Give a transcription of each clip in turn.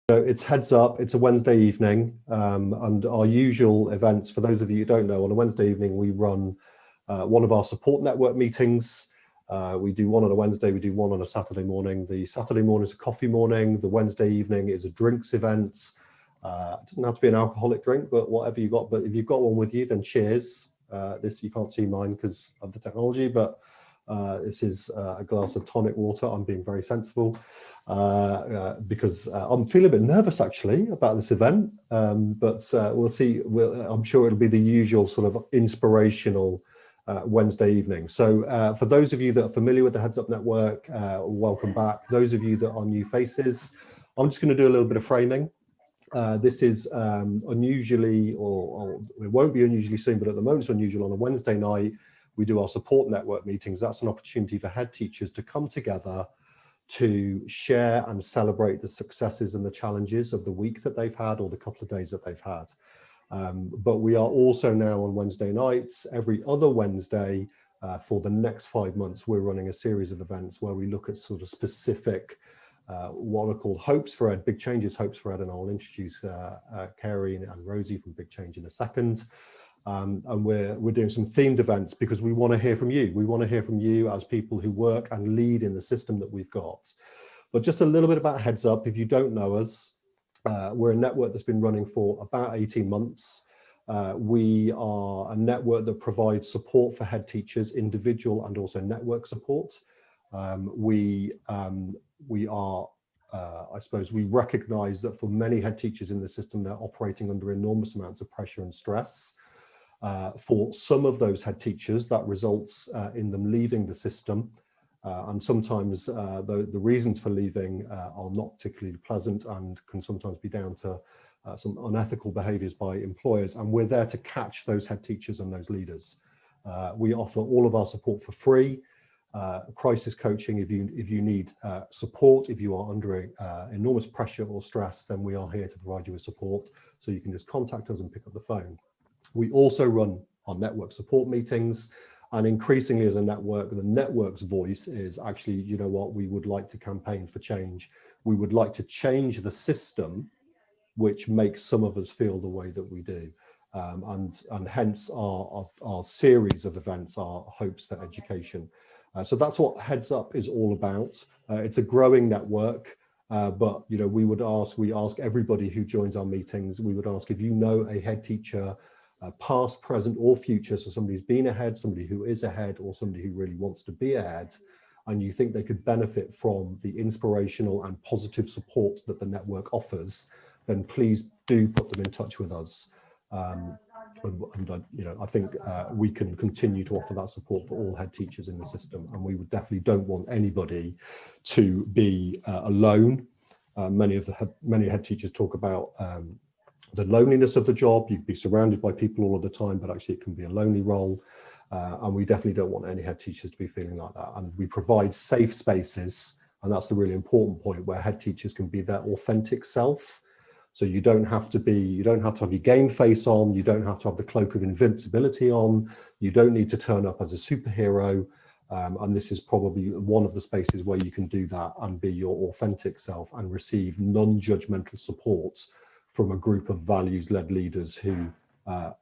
It's Heads Up, it's a Wednesday evening, and our usual events, for those of you who don't know, on a Wednesday evening we run one of our support network meetings. We do one on a Wednesday, we do one on a Saturday morning. The Saturday morning is a coffee morning, the Wednesday evening is a drinks event. It doesn't have to be an alcoholic drink, but whatever you got. But if you've got one with you, then cheers. This, you can't see mine because of the technology, but this is a glass of tonic water. I'm being very sensible because I'm feeling a bit nervous actually about this event, but we'll see. I'm sure it'll be the usual sort of inspirational Wednesday evening. So for those of you that are familiar with the Heads Up Network, welcome back. Those of you that are new faces, I'm just going to do a little bit of framing. This is unusually, or it won't be unusually soon, but at the moment it's unusual. On a Wednesday night, we do our support network meetings. That's an opportunity for head teachers to come together to share and celebrate the successes and the challenges of the week that they've had or the couple of days that they've had. But we are also now on Wednesday nights, every other Wednesday, for the next 5 months, we're running a series of events where we look at sort of specific what are called Hopes for Ed, Big Changes Hopes for Ed, and I'll introduce Kerry and Rosie from Big Change in a second. And we're doing some themed events because we want to hear from you. We want to hear from you as people who work and lead in the system that we've got. But just a little bit about Heads Up. If you don't know us, we're a network that's been running for about 18 months. We are a network that provides support for head teachers, individual and also network support. We are, I suppose, we recognize that for many head teachers in the system, they're operating under enormous amounts of pressure and stress. For some of those head teachers, that results in them leaving the system. And sometimes the reasons for leaving are not particularly pleasant and can sometimes be down to some unethical behaviors by employers. And we're there to catch those head teachers and those leaders. We offer all of our support for free. Crisis coaching, if you need support, if you are under enormous pressure or stress, then we are here to provide you with support. So you can just contact us and pick up the phone. We also run our network support meetings, and increasingly as a network, the network's voice is actually, you know what, we would like to campaign for change. We would like to change the system which makes some of us feel the way that we do. And hence our series of events, our Hopes for Education. So that's what Heads Up is all about. It's a growing network, but you know, we ask everybody who joins our meetings, we would ask if you know a head teacher, past, present or future, so somebody who's been ahead, somebody who is ahead, or somebody who really wants to be ahead, and you think they could benefit from the inspirational and positive support that the network offers, then please do put them in touch with us. You know, I think we can continue to offer that support for all head teachers in the system, and we would definitely don't want anybody to be alone. Many head teachers talk about the loneliness of the job. You'd be surrounded by people all of the time, but actually it can be a lonely role. And we definitely don't want any head teachers to be feeling like that. And we provide safe spaces, and that's the really important point, where head teachers can be their authentic self. So you don't have to have your game face on, you don't have to have the cloak of invincibility on, you don't need to turn up as a superhero. And this is probably one of the spaces where you can do that and be your authentic self and receive non-judgmental support from a group of values-led leaders who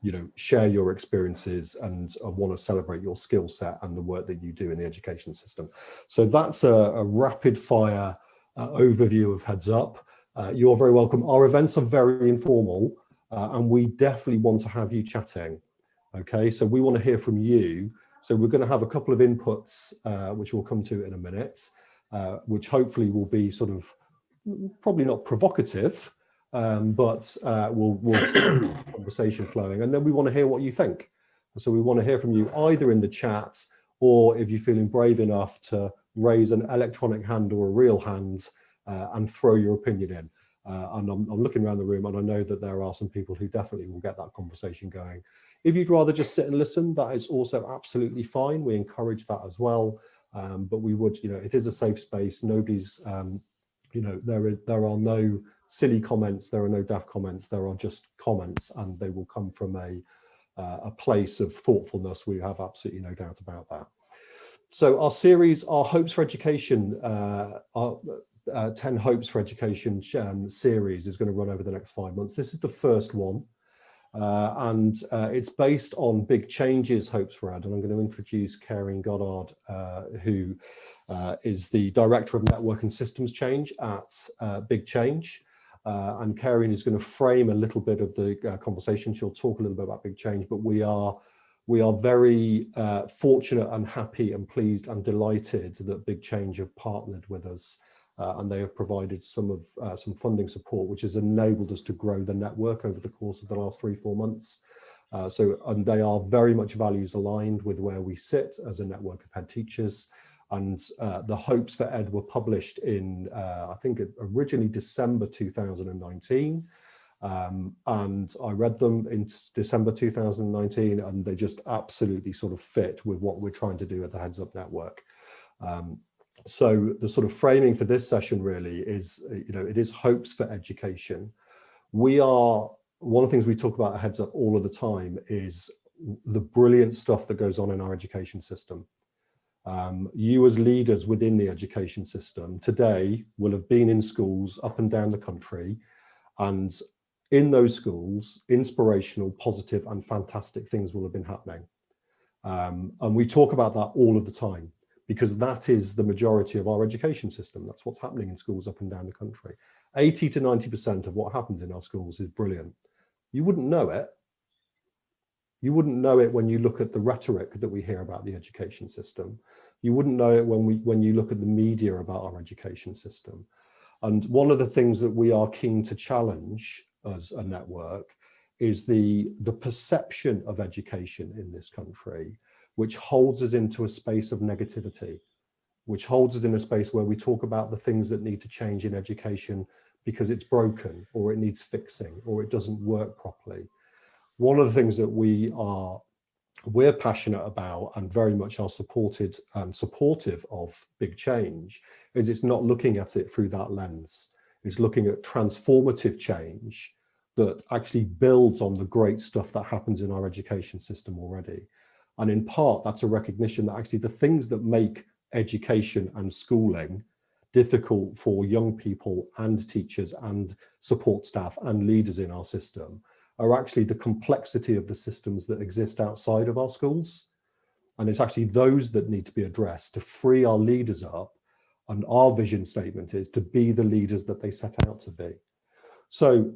you know, share your experiences and want to celebrate your skill set and the work that you do in the education system. So that's a rapid fire overview of Heads Up. You're very welcome. Our events are very informal, and we definitely want to have you chatting. Okay, so we want to hear from you. So we're going to have a couple of inputs, which we'll come to in a minute, which hopefully will be sort of probably not provocative, but we'll keep the conversation flowing. And then we want to hear what you think. So we want to hear from you either in the chat, or if you're feeling brave enough to raise an electronic hand or a real hand and throw your opinion in. And I'm looking around the room, and I know that there are some people who definitely will get that conversation going. If you'd rather just sit and listen, that is also absolutely fine. We encourage that as well. But we would, you know, it is a safe space. Nobody's, you know, there are no silly comments, there are no daft comments, there are just comments, and they will come from a place of thoughtfulness. We have absolutely no doubt about that. So our series, our Hopes for Education, 10 Hopes for Education series is going to run over the next 5 months. This is the first one. And it's based on Big Change's Hopes for Ed, and I'm going to introduce Karen Goddard, who is the Director of Network and Systems Change at Big Change. And Karen is going to frame a little bit of the conversation. She'll talk a little bit about Big Change, but we are very fortunate and happy and pleased and delighted that Big Change have partnered with us. And they have provided some funding support, which has enabled us to grow the network over the course of the last 3-4 months. And they are very much values aligned with where we sit as a network of head teachers. And the Hopes for Ed were published in, I think, originally December 2019. And I read them in December 2019, and they just absolutely sort of fit with what we're trying to do at the Heads Up Network. So the sort of framing for this session really is, it is hopes for education. One of the things we talk about at Heads Up all of the time is the brilliant stuff that goes on in our education system. You as leaders within the education system today will have been in schools up and down the country, and in those schools, inspirational, positive and fantastic things will have been happening. And we talk about that all of the time, because that is the majority of our education system. That's what's happening in schools up and down the country. 80 to 90% of what happens in our schools is brilliant. You wouldn't know it. You wouldn't know it when you look at the rhetoric that we hear about the education system. You wouldn't know it when you look at the media about our education system. And one of the things that we are keen to challenge as a network is the perception of education in this country, which holds us into a space of negativity, which holds us in a space where we talk about the things that need to change in education because it's broken, or it needs fixing, or it doesn't work properly. One of the things that we're passionate about and very much are supported and supportive of Big Change is it's not looking at it through that lens. It's looking at transformative change that actually builds on the great stuff that happens in our education system already. And in part, that's a recognition that actually the things that make education and schooling difficult for young people and teachers and support staff and leaders in our system are actually the complexity of the systems that exist outside of our schools. And it's actually those that need to be addressed to free our leaders up. And our vision statement is to be the leaders that they set out to be. So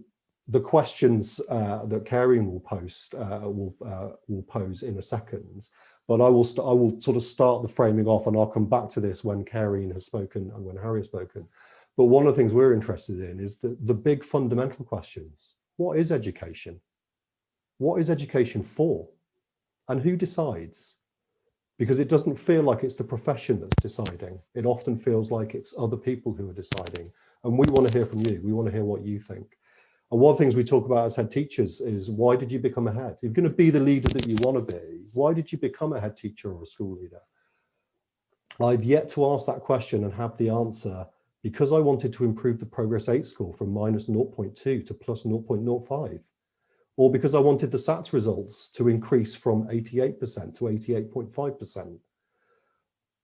the questions that Karen will pose in a second, but I will sort of start the framing off, and I'll come back to this when Karen has spoken and when Harry has spoken. But one of the things we're interested in is the big fundamental questions. What is education? What is education for? And who decides? Because it doesn't feel like it's the profession that's deciding. It often feels like it's other people who are deciding. And we want to hear from you. We want to hear what you think. And one of the things we talk about as head teachers is, why did you become a head? If you're going to be the leader that you want to be, why did you become a head teacher or a school leader? I've yet to ask that question and have the answer, because I wanted to improve the Progress 8 score from minus 0.2 to plus 0.05, or because I wanted the SATs results to increase from 88% to 88.5%.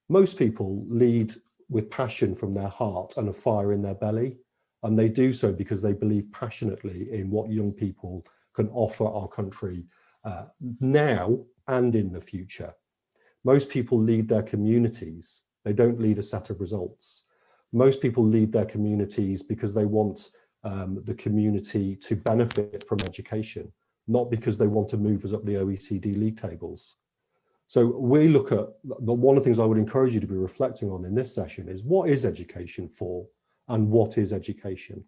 Most people lead with passion from their heart and a fire in their belly. And they do so because they believe passionately in what young people can offer our country now and in the future. Most people lead their communities. They don't lead a set of results. Most people lead their communities because they want the community to benefit from education, not because they want to move us up the OECD league tables. So we look at, one of the things I would encourage you to be reflecting on in this session is, what is education for? And what is education?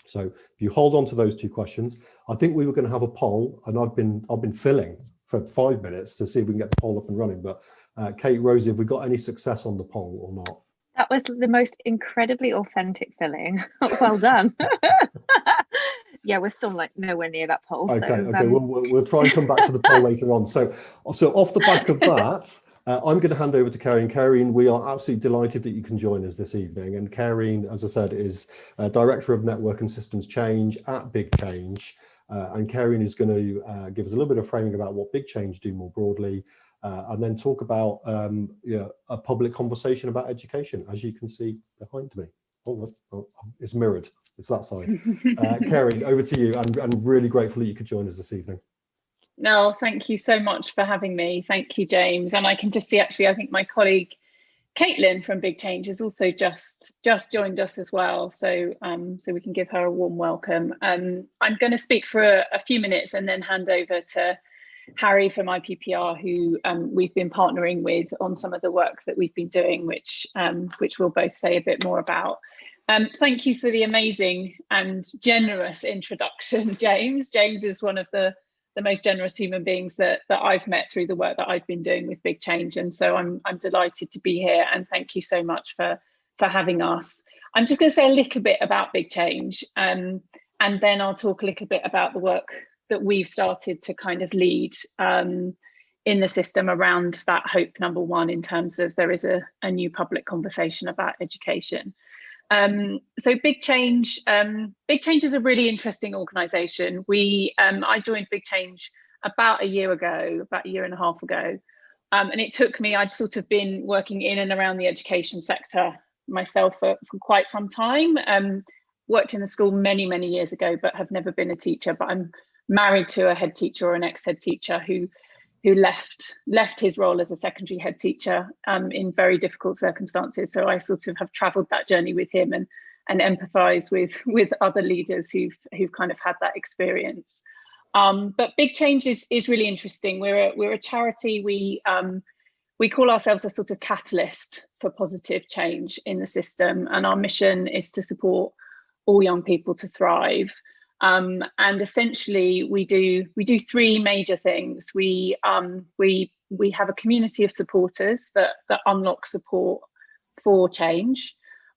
So if you hold on to those two questions, I think we were going to have a poll, and I've been filling for 5 minutes to see if we can get the poll up and running. But Kate, Rosie, have we got any success on the poll or not? That was the most incredibly authentic filling. Well done. Yeah, we're still like nowhere near that poll. Okay, so, okay, we'll try and come back to the poll later on. So off the back of that, I'm going to hand over to Karen. Karen, we are absolutely delighted that you can join us this evening. And Karen, as I said, is Director of Network and Systems Change at Big Change. And Karen is going to give us a little bit of framing about what Big Change do more broadly, and then talk about a public conversation about education, as you can see behind me. It's mirrored. It's that side. Kerry, over to you. I'm really grateful that you could join us this evening. No, thank you so much for having me. Thank you, James. And I can just see, actually, I think my colleague Caitlin from Big Change has also just joined us as well. So so we can give her a warm welcome. I'm going to speak for a few minutes and then hand over to Harry from IPPR, who we've been partnering with on some of the work that we've been doing, which we'll both say a bit more about. Thank you for the amazing and generous introduction, James. James is one of the most generous human beings that I've met through the work that I've been doing with Big Change, and so I'm delighted to be here, and thank you so much for having us. I'm just going to say a little bit about Big Change, and then I'll talk a little bit about the work that we've started to kind of lead in the system around that hope number one, in terms of there is a new public conversation about education. So Big Change is a really interesting organisation. I joined Big Change about a year and a half ago, and it took me, I'd sort of been working in and around the education sector myself for quite some time. Worked in the school many years ago, but have never been a teacher. But I'm married to a head teacher, or an ex-head teacher, who left his role as a secondary head teacher in very difficult circumstances. So I sort of have travelled that journey with him and empathise with other leaders who've kind of had that experience. But Big Change is really interesting. We're a charity. We call ourselves a sort of catalyst for positive change in the system, and our mission is to support all young people to thrive. And essentially, we do three major things. We have a community of supporters that unlock support for change.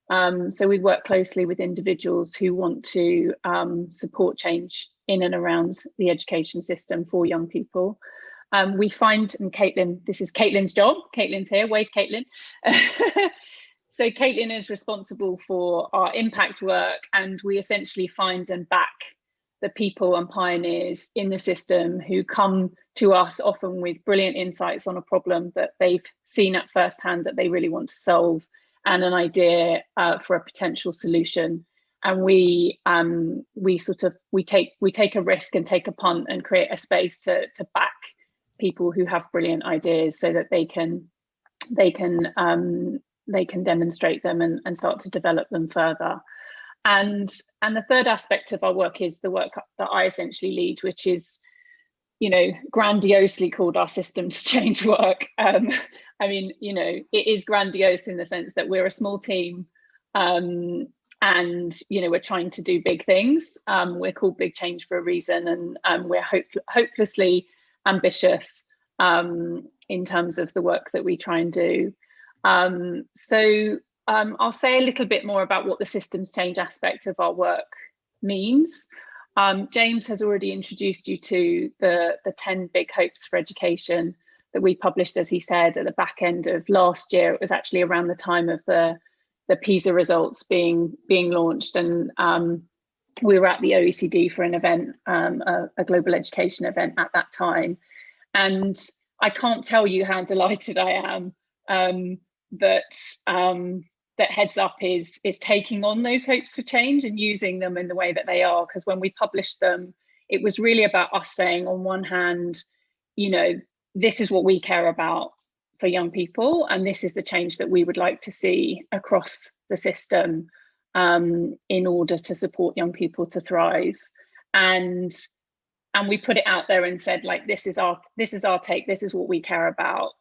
So we work closely with individuals who want to support change in and around the education system for young people. We find, and Caitlin, this is Caitlin's job. Caitlin's here. Wave, Caitlin. So Caitlin is responsible for our impact work, and we essentially find and back the people and pioneers in the system who come to us often with brilliant insights on a problem that they've seen at first hand that they really want to solve, and an idea for a potential solution. And we take a risk and take a punt and create a space to back people who have brilliant ideas, so that they can demonstrate them and start to develop them further. And the third aspect of our work is the work that I essentially lead, which is, grandiosely called our systems change work. I mean, it is grandiose in the sense that we're a small team, and we're trying to do big things. We're called Big Change for a reason, and we're hopelessly ambitious in terms of the work that we try and do. I'll say a little bit more about what the systems change aspect of our work means. James has already introduced you to the 10 big hopes for education that we published, as he said, at the back end of last year. It was actually around the time of the PISA results being launched, and we were at the OECD for an event, a global education event at that time. And I can't tell you how delighted I am that Heads Up is taking on those hopes for change and using them in the way that they are. Because when we published them, it was really about us saying, on one hand, this is what we care about for young people, and this is the change that we would like to see across the system in order to support young people to thrive. And we put it out there and said, like, this is our take, this is what we care about.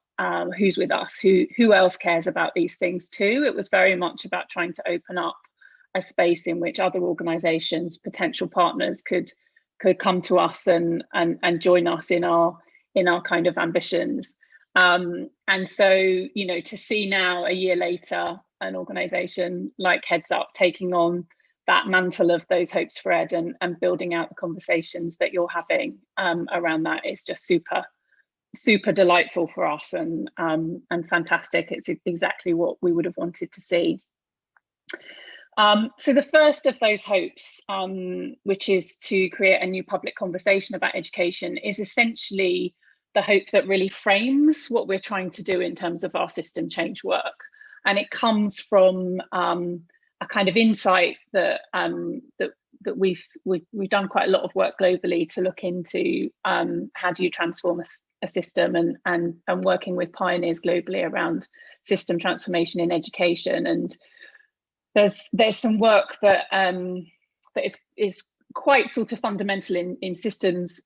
Who's with us, who else cares about these things too. It was very much about trying to open up a space in which other organizations, potential partners, could come to us and join us in our kind of ambitions. And so, to see now, a year later, an organization like Heads Up taking on that mantle of those hopes for ed and building out the conversations that you're having around that is just super delightful for us and fantastic. It's exactly what we would have wanted to see. So the first of those hopes, which is to create a new public conversation about education, is essentially the hope that really frames what we're trying to do in terms of our system change work. And it comes from kind of insight that that we've done quite a lot of work globally to look into how do you transform a system, and working with pioneers globally around system transformation in education. And there's some work that that is quite sort of fundamental in systems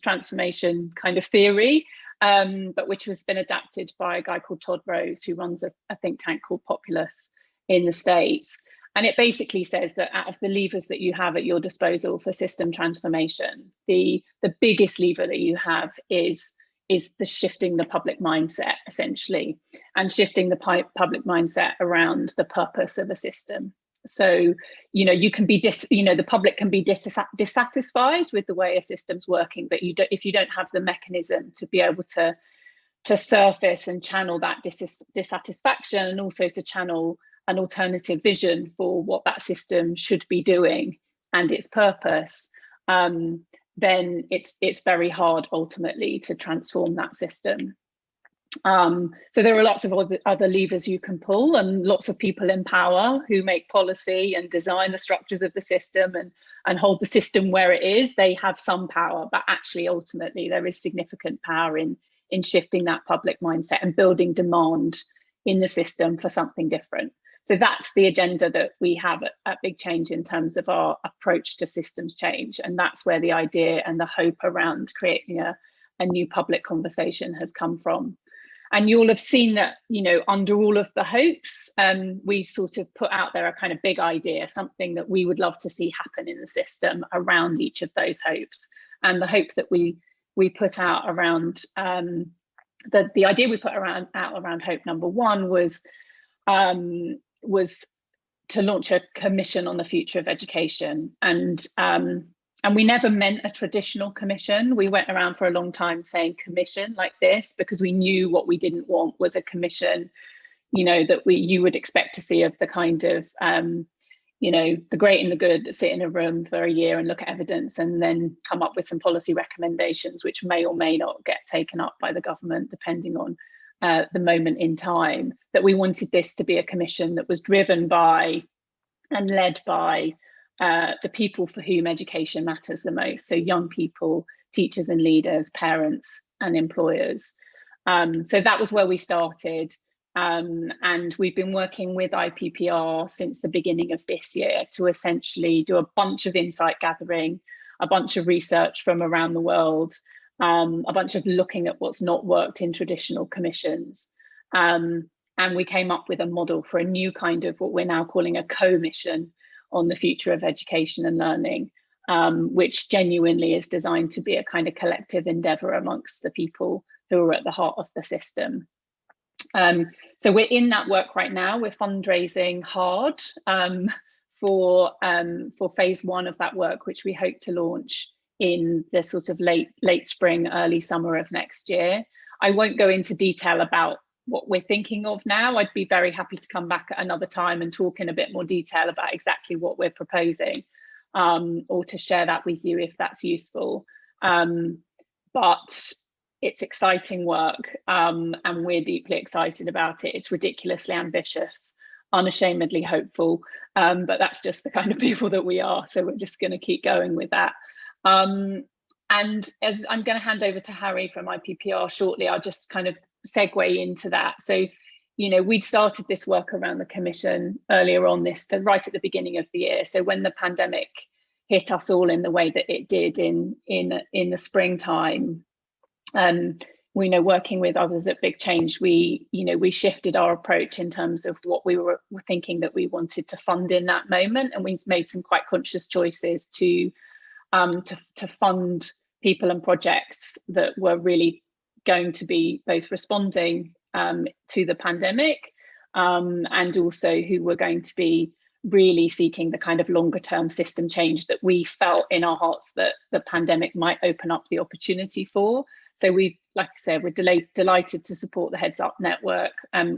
transformation kind of theory, but which has been adapted by a guy called Todd Rose, who runs a think tank called Populous in the States. And it basically says that out of the levers that you have at your disposal for system transformation, the biggest lever that you have is the shifting the public mindset, essentially, and shifting the public mindset around the purpose of a system. So, you can be the public can be dissatisfied with the way a system's working, but if you don't have the mechanism to be able to surface and channel that dissatisfaction, and also to channel an alternative vision for what that system should be doing and its purpose, then it's very hard ultimately to transform that system. So there are lots of other levers you can pull, and lots of people in power who make policy and design the structures of the system and hold the system where it is. They have some power, but actually ultimately there is significant power in shifting that public mindset and building demand in the system for something different. So that's the agenda that we have at Big Change in terms of our approach to systems change. And that's where the idea and the hope around creating a new public conversation has come from. And you'll have seen that, under all of the hopes, we sort of put out there a kind of big idea, something that we would love to see happen in the system around each of those hopes. And the hope that we put out around, the idea we put out around hope number one was to launch a commission on the future of education. And we never meant a traditional commission. We went around for a long time saying commission like this, because we knew what we didn't want was a commission, that you would expect to see of the kind of, the great and the good that sit in a room for a year and look at evidence and then come up with some policy recommendations, which may or may not get taken up by the government, depending on the moment in time. That we wanted this to be a commission that was driven by and led by the people for whom education matters the most. So young people, teachers and leaders, parents and employers. So that was where we started. And we've been working with IPPR since the beginning of this year to essentially do a bunch of insight gathering, a bunch of research from around the world, a bunch of looking at what's not worked in traditional commissions. And we came up with a model for a new kind of what we're now calling a co-mission on the future of education and learning, which genuinely is designed to be a kind of collective endeavour amongst the people who are at the heart of the system. So we're in that work right now. We're fundraising hard for phase one of that work, which we hope to launch in the sort of late spring, early summer of next year. I won't go into detail about what we're thinking of now. I'd be very happy to come back at another time and talk in a bit more detail about exactly what we're proposing, or to share that with you if that's useful. But it's exciting work, and we're deeply excited about it. It's ridiculously ambitious, unashamedly hopeful, but that's just the kind of people that we are. So we're just going to keep going with that. And as I'm going to hand over to Harry from IPPR shortly, I'll just kind of segue into that. So, we'd started this work around the commission earlier on right at the beginning of the year. So when the pandemic hit us all in the way that it did in the springtime, we know, working with others at Big Change, we shifted our approach in terms of what we were thinking that we wanted to fund in that moment, and we've made some quite conscious choices to fund people and projects that were really going to be both responding to the pandemic, and also who were going to be really seeking the kind of longer term system change that we felt in our hearts that the pandemic might open up the opportunity for. So we, like I said, we're delighted to support the Heads Up Network.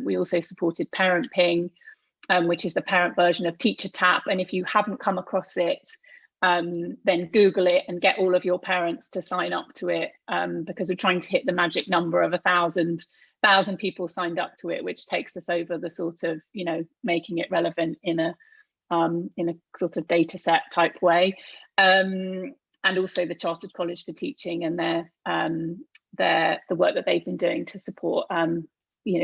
We also supported Parent Ping, which is the parent version of Teacher Tap. And if you haven't come across it, then Google it and get all of your parents to sign up to it, because we're trying to hit the magic number of 1,000 people signed up to it, which takes us over the sort of, making it relevant in in a sort of data set type way, and also the Chartered College for Teaching and the work that they've been doing to support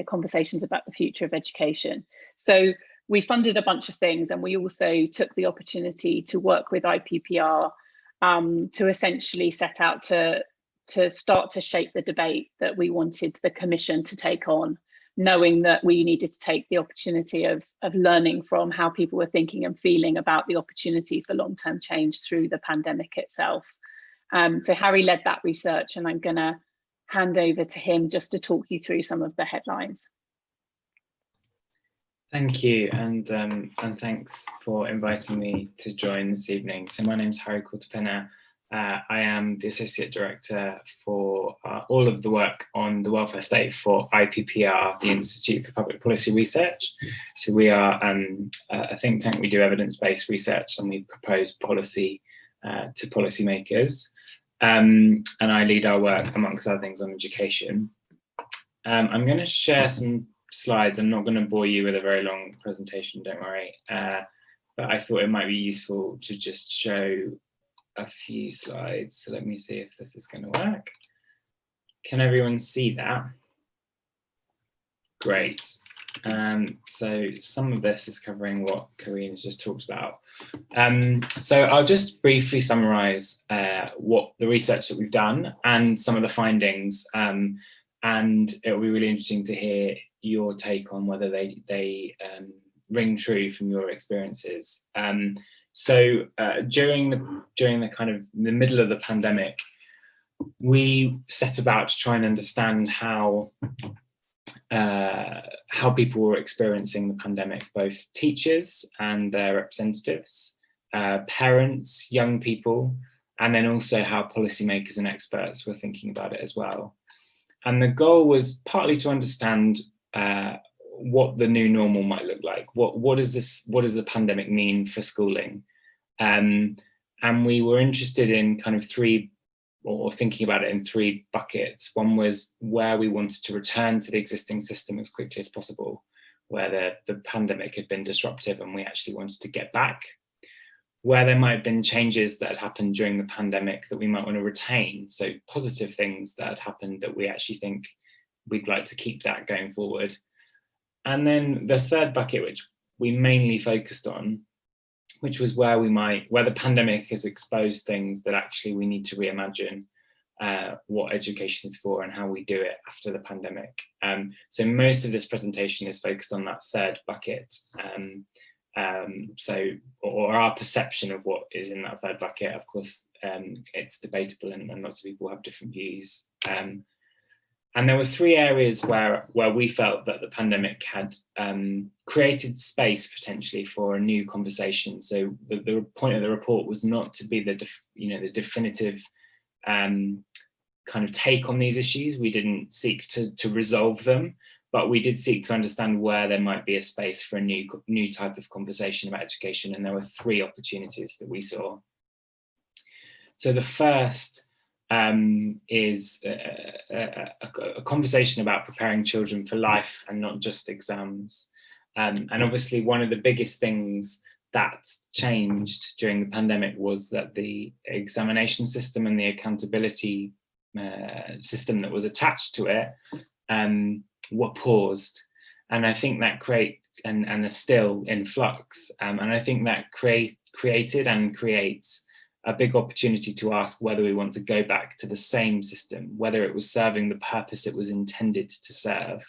conversations about the future of education. So we funded a bunch of things, and we also took the opportunity to work with IPPR to essentially set out to start to shape the debate that we wanted the Commission to take on, knowing that we needed to take the opportunity of learning from how people were thinking and feeling about the opportunity for long-term change through the pandemic itself. So Harry led that research, and I'm going to hand over to him just to talk you through some of the headlines. Thank you, and thanks for inviting me to join this evening. So my name is Harry Cortapena. I am the Associate Director for all of the work on the welfare state for IPPR, the Institute for Public Policy Research. So we are a think tank. We do evidence-based research, and we propose policy to policymakers. And I lead our work, amongst other things, on education. I'm going to share some slides. I'm not going to bore you with a very long presentation, don't worry. But I thought it might be useful to just show a few slides. So let me see if this is going to work. Can everyone see that? Great. So some of this is covering what Karine has just talked about. So I'll just briefly summarize what the research that we've done and some of the findings. And it will be really interesting to hear your take on whether they ring true from your experiences. So during the kind of the middle of the pandemic, we set about to try and understand how people were experiencing the pandemic, both teachers and their representatives, parents, young people, and then also how policymakers and experts were thinking about it as well. And the goal was partly to understand what the new normal might look like. What does the pandemic mean for schooling? And we were interested in kind of thinking about it in three buckets. One was where we wanted to return to the existing system as quickly as possible, where the pandemic had been disruptive and we actually wanted to get back. Where there might have been changes that had happened during the pandemic that we might want to retain, so positive things that had happened that we actually think we'd like to keep that going forward. And then the third bucket, which we mainly focused on, which was where the pandemic has exposed things that actually we need to reimagine what education is for and how we do it after the pandemic. So most of this presentation is focused on that third bucket. Or our perception of what is in that third bucket. Of course, it's debatable and lots of people have different views. And there were three areas where we felt that the pandemic had created space potentially for a new conversation. So the point of the report was not to be the definitive kind of take on these issues. We didn't seek to resolve them, but we did seek to understand where there might be a space for a new type of conversation about education. And there were three opportunities that we saw. So the first is a conversation about preparing children for life and not just exams. And obviously one of the biggest things that changed during the pandemic was that the examination system and the accountability system that was attached to it were paused. And I think that and are still in flux. And I think that created and creates a big opportunity to ask whether we want to go back to the same system, whether it was serving the purpose it was intended to serve.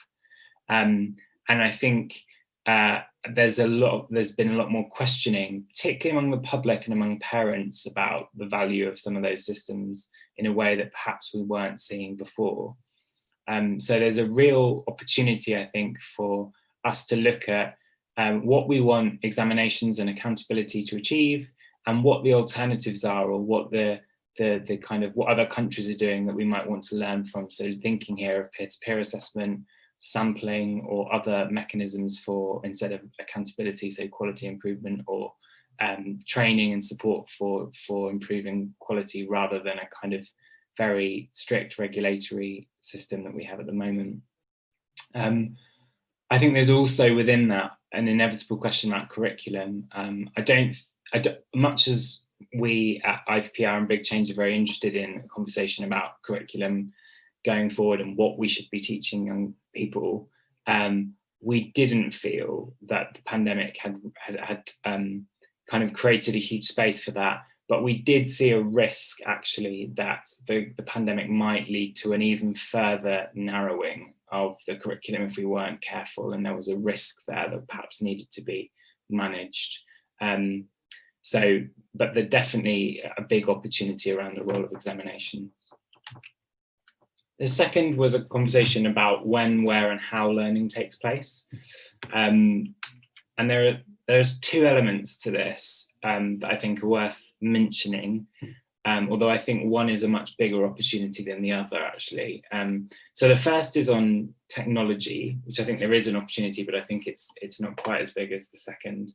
And I think there's been a lot more questioning, particularly among the public and among parents, about the value of some of those systems in a way that perhaps we weren't seeing before. So there's a real opportunity, I think, for us to look at what we want examinations and accountability to achieve, and what the alternatives are, or what the kind of what other countries are doing that we might want to learn from. So thinking here of peer-to-peer assessment, sampling, or other mechanisms for, instead of accountability, so quality improvement, or training and support for improving quality, rather than a kind of very strict regulatory system that we have at the moment. I think there's also within that an inevitable question about curriculum. I don't, much as we at IPPR and Big Change are very interested in a conversation about curriculum going forward and what we should be teaching young people, we didn't feel that the pandemic had kind of created a huge space for that. But we did see a risk, actually, that the pandemic might lead to an even further narrowing of the curriculum if we weren't careful, and there was a risk there that perhaps needed to be managed. But there's definitely a big opportunity around the role of examinations. The second was a conversation about when, where, and how learning takes place. And there's two elements to this that I think are worth mentioning, although I think one is a much bigger opportunity than the other, actually. So the first is on technology, which I think there is an opportunity, but I think it's not quite as big as the second.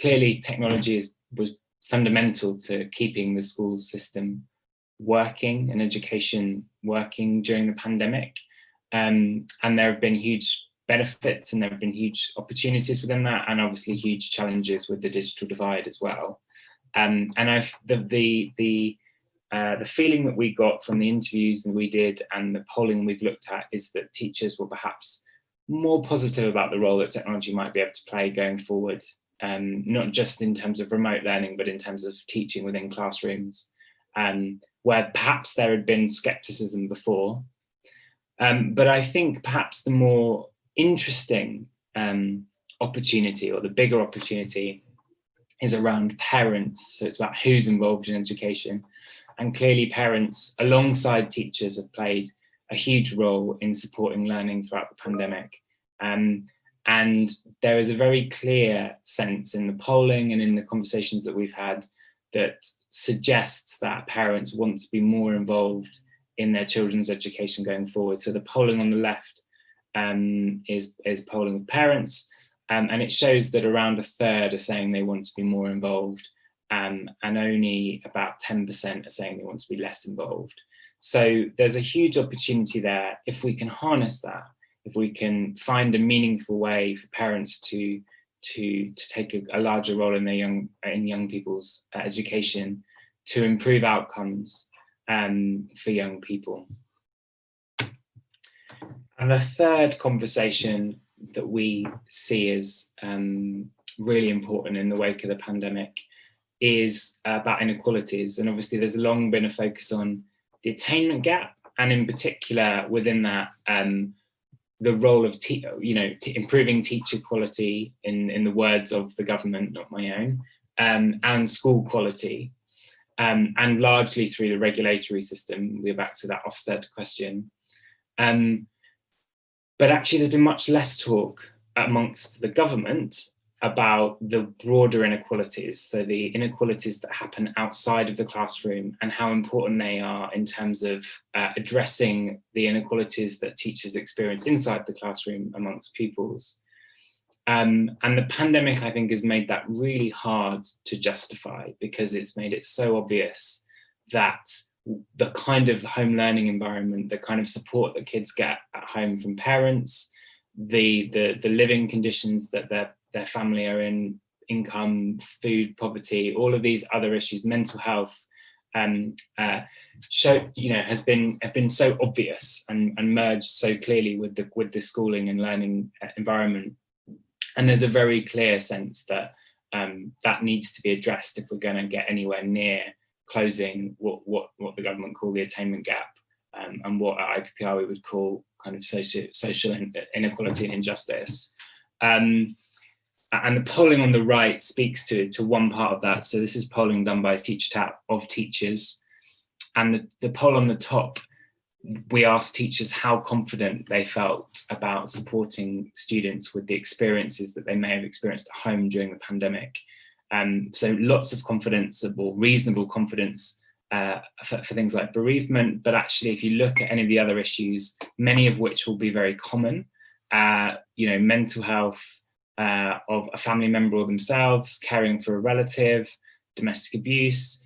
Clearly, technology was fundamental to keeping the school system working and education working during the pandemic. And there have been huge benefits and there have been huge opportunities within that, and obviously huge challenges with the digital divide as well. And the feeling that we got from the interviews that we did and the polling we've looked at is that teachers were perhaps more positive about the role that technology might be able to play going forward, not just in terms of remote learning, but in terms of teaching within classrooms, where perhaps there had been skepticism before. But I think perhaps the more interesting opportunity, or the bigger opportunity, is around parents. So it's about who's involved in education. And clearly parents, alongside teachers, have played a huge role in supporting learning throughout the pandemic. And there is a very clear sense in the polling and in the conversations that we've had that suggests that parents want to be more involved in their children's education going forward. So the polling on the left is polling of parents, and it shows that around a third are saying they want to be more involved, and only about 10% are saying they want to be less involved. So there's a huge opportunity there if we can harness that, if we can find a meaningful way for parents to take a larger role in their young people's education, to improve outcomes for young people. And the third conversation that we see as really important in the wake of the pandemic is about inequalities. And obviously there's long been a focus on the attainment gap, and in particular within that, the role of improving teacher quality, in the words of the government, not my own, and school quality, and largely through the regulatory system. We're back to that Ofsted question. But actually there's been much less talk amongst the government about the broader inequalities, so the inequalities that happen outside of the classroom and how important they are in terms of addressing the inequalities that teachers experience inside the classroom amongst pupils. And the pandemic, I think, has made that really hard to justify, because it's made it so obvious that the kind of home learning environment, the kind of support that kids get at home from parents, the living conditions that their family are in, income, food, poverty, all of these other issues, mental health, have been so obvious and merged so clearly with the schooling and learning environment. And there's a very clear sense that that needs to be addressed if we're going to get anywhere near closing what the government call the attainment gap, and what at IPPR we would call kind of social inequality and injustice. And the polling on the right speaks to one part of that. So this is polling done by TeacherTapp of teachers. And the poll on the top, we asked teachers how confident they felt about supporting students with the experiences that they may have experienced at home during the pandemic. So lots of confidence, or reasonable confidence, for things like bereavement. But actually, if you look at any of the other issues, many of which will be very common, mental health of a family member or themselves, caring for a relative, domestic abuse,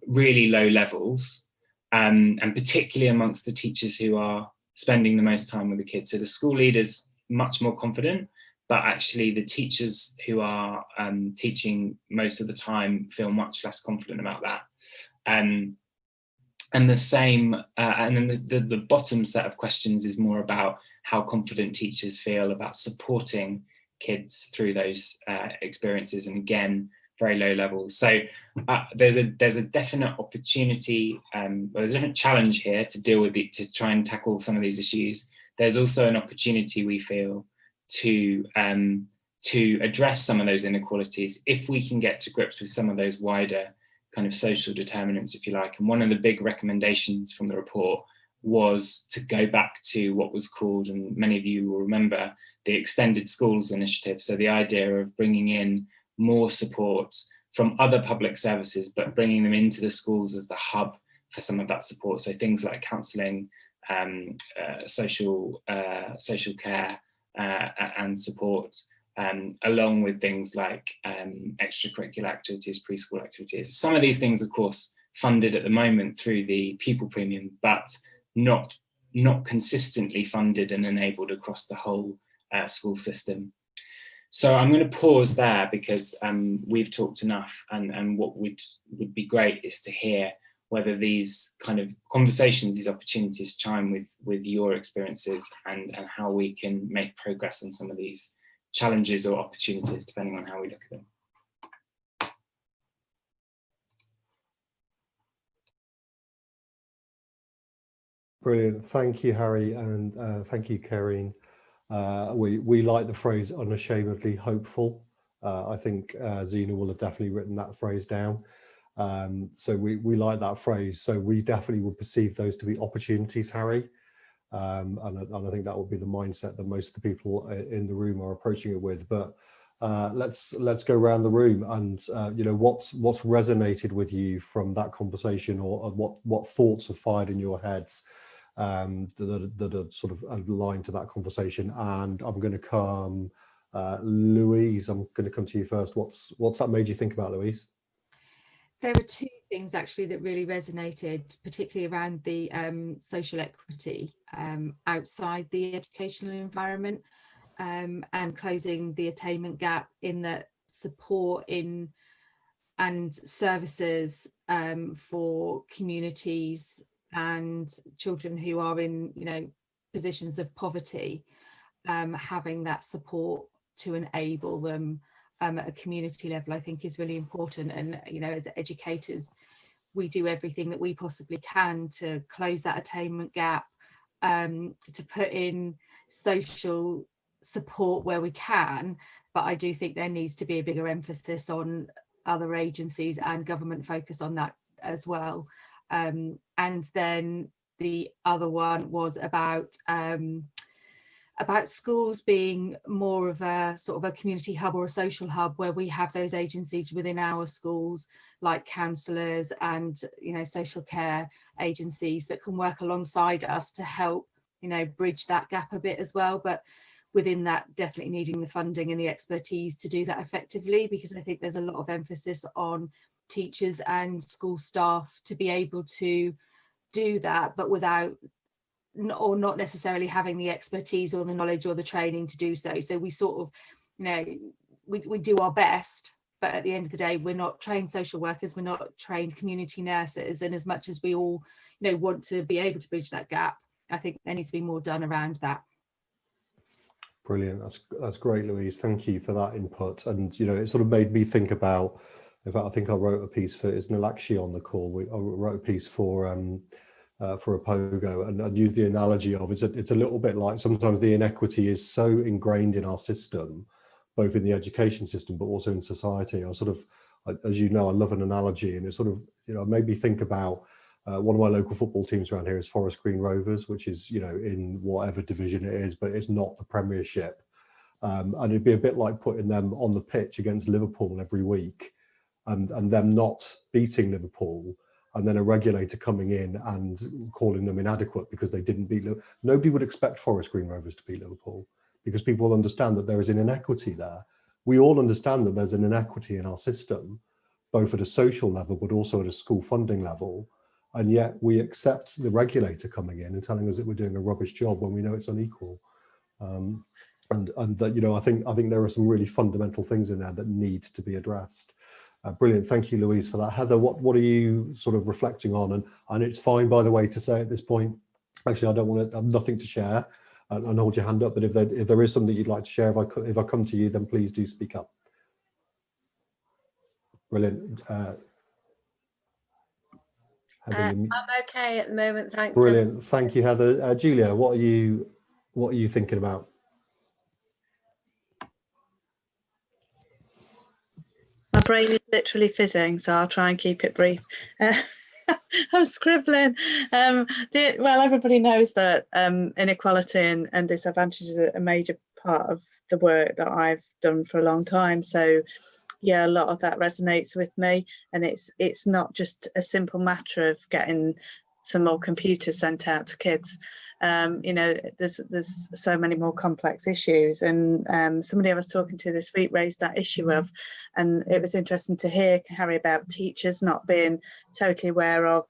really low levels, and particularly amongst the teachers who are spending the most time with the kids. So the school leaders much more confident, but actually the teachers who are teaching most of the time feel much less confident about that. And the same, and then the bottom set of questions is more about how confident teachers feel about supporting kids through those experiences, and again, very low levels. So there's a definite opportunity, there's a different challenge here to deal with to try and tackle some of these issues. There's also an opportunity, we feel, to address some of those inequalities if we can get to grips with some of those wider kind of social determinants, if you like. And one of the big recommendations from the report was to go back to what was called, and many of you will remember, the Extended Schools Initiative. So the idea of bringing in more support from other public services, but bringing them into the schools as the hub for some of that support. So things like counselling, social care and support, along with things like extracurricular activities, preschool activities. Some of these things, of course, funded at the moment through the pupil premium, but not consistently funded and enabled across the whole school system. So I'm going to pause there because we've talked enough, and what would be great is to hear whether these kind of conversations, these opportunities chime with your experiences, and how we can make progress on some of these challenges or opportunities, depending on how we look at them. Brilliant. Thank you, Harry, and thank you, Karine. We like the phrase unashamedly hopeful. I think Zena will have definitely written that phrase down. So we like that phrase. So we definitely would perceive those to be opportunities, Harry. And I think that would be the mindset that most of the people in the room are approaching it with. But let's go around the room, and you know, what's resonated with you from that conversation, or what thoughts have fired in your heads that are sort of aligned to that conversation. And I'm going to come, Louise, I'm going to come to you first. What's that made you think about, Louise? There were two things actually that really resonated, particularly around the social equity outside the educational environment, and closing the attainment gap in the support in and services for communities and children who are in, you know, positions of poverty, having that support to enable them at a community level, I think is really important. And, you know, as educators, we do everything that we possibly can to close that attainment gap, to put in social support where we can. But I do think there needs to be a bigger emphasis on other agencies and government focus on that as well. And then the other one was about schools being more of a sort of a community hub or a social hub, where we have those agencies within our schools, like counsellors and, you know, social care agencies that can work alongside us to help, you know, bridge that gap a bit as well. But within that, definitely needing the funding and the expertise to do that effectively, because I think there's a lot of emphasis on teachers and school staff to be able to do that, but without or not necessarily having the expertise or the knowledge or the training to do so. So we sort of, you know, we do our best, but at the end of the day, we're not trained social workers, we're not trained community nurses. And as much as we all, you know, want to be able to bridge that gap, I think there needs to be more done around that. Brilliant. That's great, Louise. Thank you for that input. And, you know, it sort of made me think about, in fact, I think I wrote a piece for, is Nalakshi on the call? I wrote a piece for Opogo, and I'd use the analogy of it's a little bit like sometimes the inequity is so ingrained in our system, both in the education system but also in society. I sort of, as you know, I love an analogy, and it sort of, you know, made me think about one of my local football teams around here is Forest Green Rovers, which is, you know, in whatever division it is, but it's not the Premiership. And it'd be a bit like putting them on the pitch against Liverpool every week, and them not beating Liverpool, and then a regulator coming in and calling them inadequate because they didn't beat Liverpool. Nobody would expect Forest Green Rovers to beat Liverpool, because people understand that there is an inequity there. We all understand that there's an inequity in our system, both at a social level, but also at a school funding level. And yet we accept the regulator coming in and telling us that we're doing a rubbish job when we know it's unequal. and that, you know, I think there are some really fundamental things in there that need to be addressed. Brilliant, thank you, Louise, for that. Heather, what are you sort of reflecting on? And it's fine, by the way, to say at this point, actually, I don't want to have nothing to share, and hold your hand up. But if there is something you'd like to share, if I come to you, then please do speak up. Brilliant. Heather, I'm okay at the moment, thanks. Brilliant, thank you, Heather. Julia, what are you thinking about? My brain is literally fizzing, so I'll try and keep it brief. I'm scribbling. Well, everybody knows that inequality and disadvantage is a major part of the work that I've done for a long time. So yeah, a lot of that resonates with me, and it's not just a simple matter of getting some more computers sent out to kids. You know, there's so many more complex issues, and somebody I was talking to this week raised that issue of, and it was interesting to hear, Harry, about teachers not being totally aware of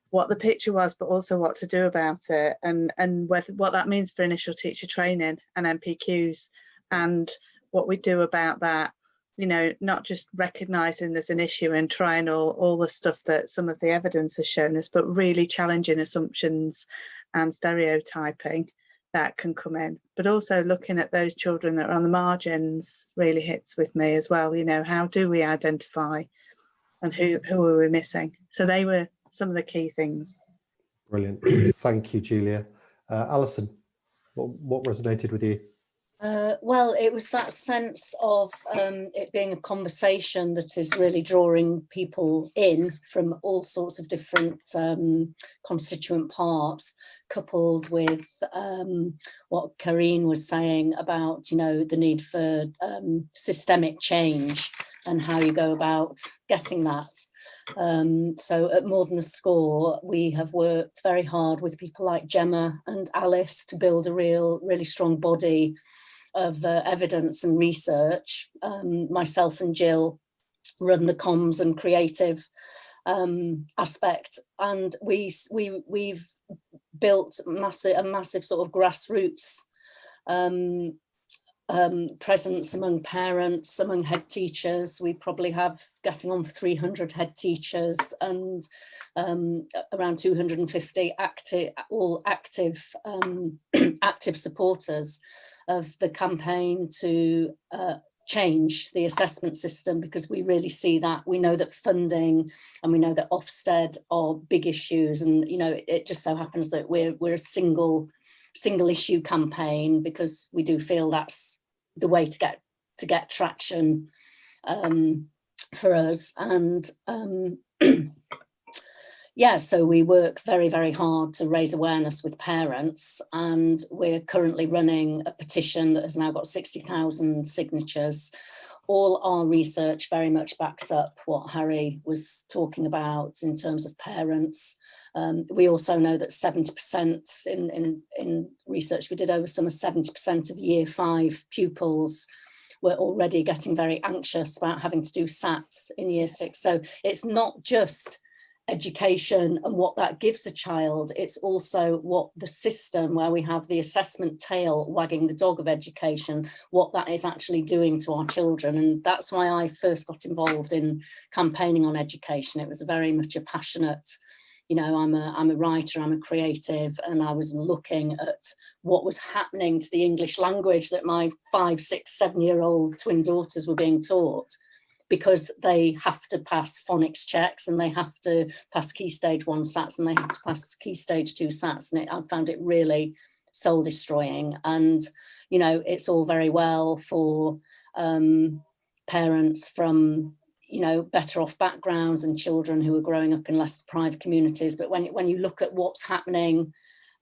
what the picture was, but also what to do about it, and what that means for initial teacher training and MPQs, and what we do about that. You know, not just recognizing there's an issue and trying all the stuff that some of the evidence has shown us, but really challenging assumptions and stereotyping that can come in. But also looking at those children that are on the margins really hits with me as well. You know, how do we identify, and who are we missing? So they were some of the key things. Brilliant, thank you, Julia. Alison, what resonated with you? Well, it was that sense of it being a conversation that is really drawing people in from all sorts of different constituent parts, coupled with what Karine was saying about, you know, the need for systemic change and how you go about getting that. So at More Than a Score, we have worked very hard with people like Gemma and Alice to build a really strong body of evidence and research. Myself and Jill run the comms and creative aspect, and we've built a massive sort of grassroots presence among parents, among head teachers. We probably have getting on for 300 head teachers and around 250 active active supporters of the campaign to change the assessment system, because we really see that. We know that funding and we know that Ofsted are big issues, and you know, it just so happens that we're a single issue campaign, because we do feel that's the way to get traction for us. And yeah, so we work very, very hard to raise awareness with parents, and we're currently running a petition that has now got 60,000 signatures. All our research very much backs up what Harry was talking about in terms of parents. We also know that 70% in research we did over summer, 70% of year 5 pupils were already getting very anxious about having to do SATs in year 6. So it's not just education and what that gives a child, it's also what the system, where we have the assessment tail wagging the dog of education, what that is actually doing to our children. And that's why I first got involved in campaigning on education. It was very much a passionate, you know, I'm a writer, I'm a creative, and I was looking at what was happening to the English language that my 5, 6, 7-year-old twin daughters were being taught, because they have to pass phonics checks, and they have to pass Key Stage 1 SATs, and they have to pass Key Stage 2 SATs. And I found it really soul destroying. And, you know, it's all very well for parents from, you know, better off backgrounds and children who are growing up in less deprived communities. But when you look at what's happening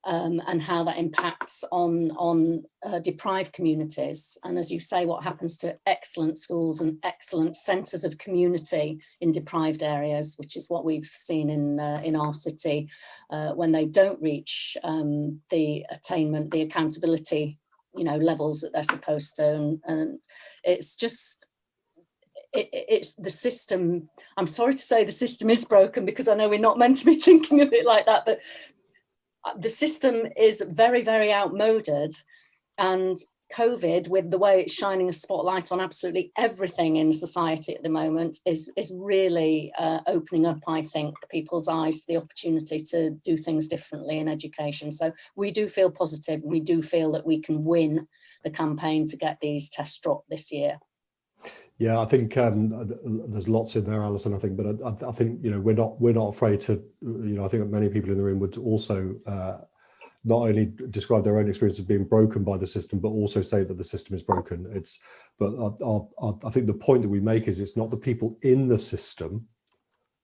and how that impacts on deprived communities, and as you say, what happens to excellent schools and excellent centres of community in deprived areas, which is what we've seen in our city, when they don't reach the attainment, the accountability, you know, levels that they're supposed to, and it's just. It's the system. I'm sorry to say the system is broken, because I know we're not meant to be thinking of it like that, but the system is very, very outmoded, and COVID, with the way it's shining a spotlight on absolutely everything in society at the moment, is really opening up, I think, people's eyes to the opportunity to do things differently in education. So we do feel positive. We do feel that we can win the campaign to get these tests dropped this year. Yeah, I think there's lots in there, Alison. I think, but I think, you know, we're not afraid to, you know, I think many people in the room would also not only describe their own experience of being broken by the system, but also say that the system is broken. I think the point that we make is it's not the people in the system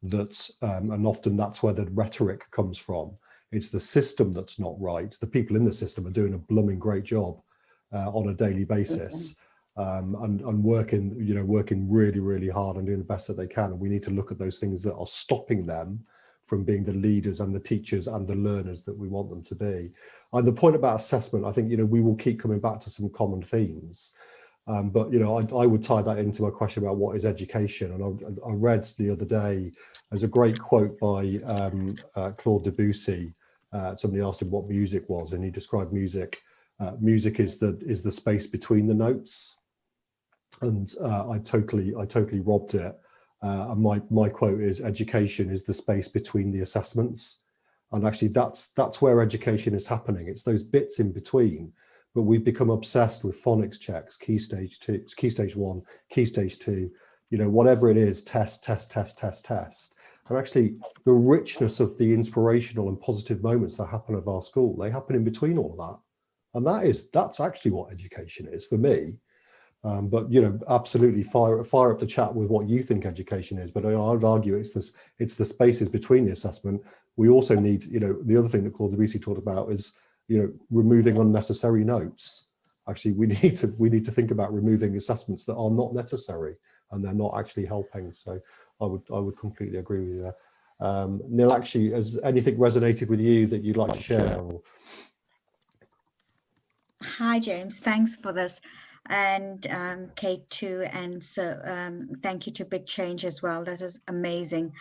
that's, and often that's where the rhetoric comes from. It's the system that's not right. The people in the system are doing a blooming great job on a daily basis. And working really, really hard and doing the best that they can. And we need to look at those things that are stopping them from being the leaders and the teachers and the learners that we want them to be. And the point about assessment, I think, you know, we will keep coming back to some common themes. But, you know, I would tie that into a question about what is education. And I read the other day, there's a great quote by Claude Debussy. Somebody asked him what music was, and he described music. Music is the space between the notes. And I totally robbed it. And my quote is, education is the space between the assessments. And actually that's where education is happening. It's those bits in between. But we've become obsessed with phonics checks, key stage 1, key stage 2, you know, whatever it is, test. And actually the richness of the inspirational and positive moments that happen at our school, they happen in between all of that. And that's actually what education is for me. But, you know, absolutely fire up the chat with what you think education is. But I would argue it's the spaces between the assessment. We also need, you know, the other thing that Claude Debussy talked about is, you know, removing unnecessary notes. Actually, we need to think about removing assessments that are not necessary and they're not actually helping. So I would completely agree with you there. Neil, actually, has anything resonated with you that you'd like to share? Or... Hi, James. Thanks for this. And Kate too. And so thank you to Big Change as well. That was amazing.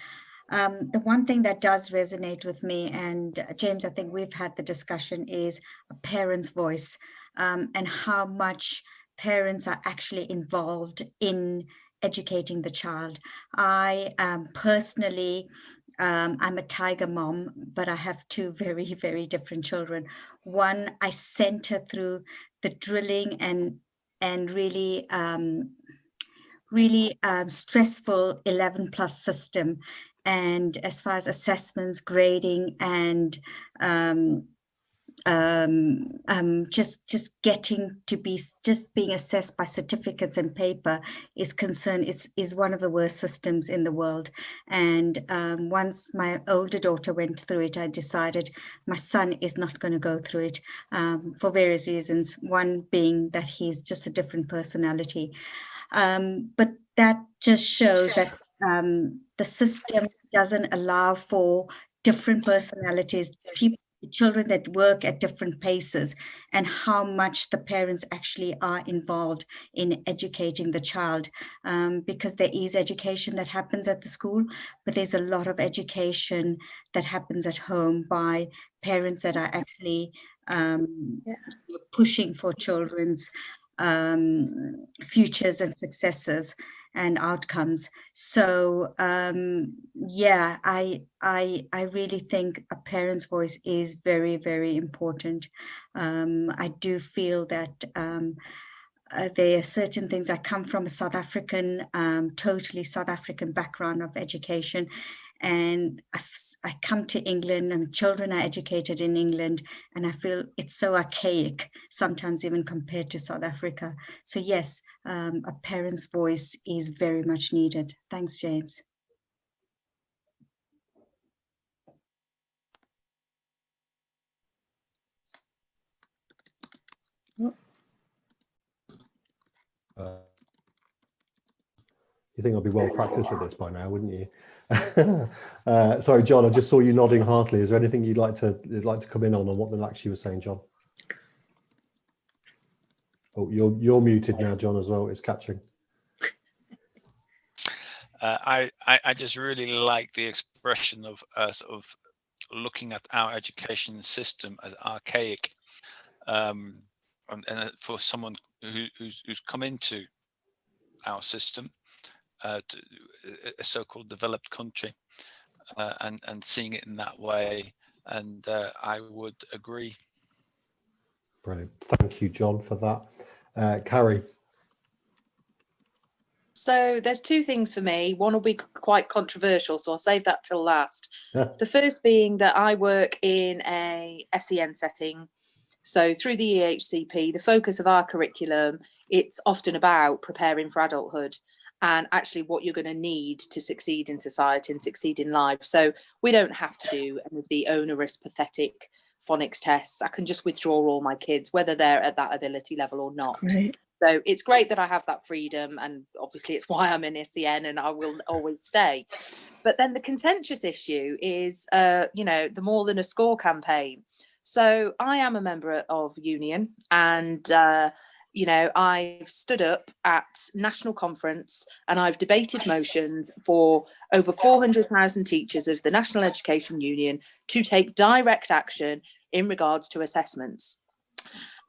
The one thing that does resonate with me, and James, I think we've had the discussion, is a parent's voice and how much parents are actually involved in educating the child. I personally, I'm a tiger mom, but I have two very, very different children. One, I sent her through the drilling and really stressful 11+ system. And as far as assessments, grading, and just getting to be being assessed by certificates and paper is concerned, is one of the worst systems in the world. And once my older daughter went through it, I decided my son is not going to go through it for various reasons. One being that he's just a different personality. But that just shows that the system doesn't allow for different personalities, children that work at different paces, and how much the parents actually are involved in educating the child, because there is education that happens at the school, but there's a lot of education that happens at home by parents that are actually pushing for children's futures and successes and outcomes. So yeah, I really think a parent's voice is very, very important. I do feel that there are certain things. I come from a South African, totally South African background of education. And I come to England, and children are educated in England, and I feel it's so archaic, sometimes even compared to South Africa. So yes, a parent's voice is very much needed. Thanks, James. You think I'll be well practiced at this by now, wouldn't you? Sorry, John, I just saw you nodding heartily. Is there anything you'd like to come in on what the actually was saying, John? Oh, you're muted now, John, as well. It's catching. I just really like the expression of sort of looking at our education system as archaic. for someone who's come into our system, a so-called developed country, and seeing it in that way. And I would agree. Brilliant. Thank you, John, for that. Carrie. So there's two things for me. One will be quite controversial, so I'll save that till last. The first being that I work in a SEN setting. So through the EHCP, the focus of our curriculum, it's often about preparing for adulthood and actually what you're going to need to succeed in society and succeed in life. So we don't have to do any of the onerous, pathetic phonics tests. I can just withdraw all my kids, whether they're at that ability level or not. So it's great that I have that freedom, and obviously it's why I'm in SEN and I will always stay. But then the contentious issue is, the More Than a Score campaign. So I am a member of union, and I've stood up at national conference and I've debated motions for over 400,000 teachers of the National Education Union to take direct action in regards to assessments.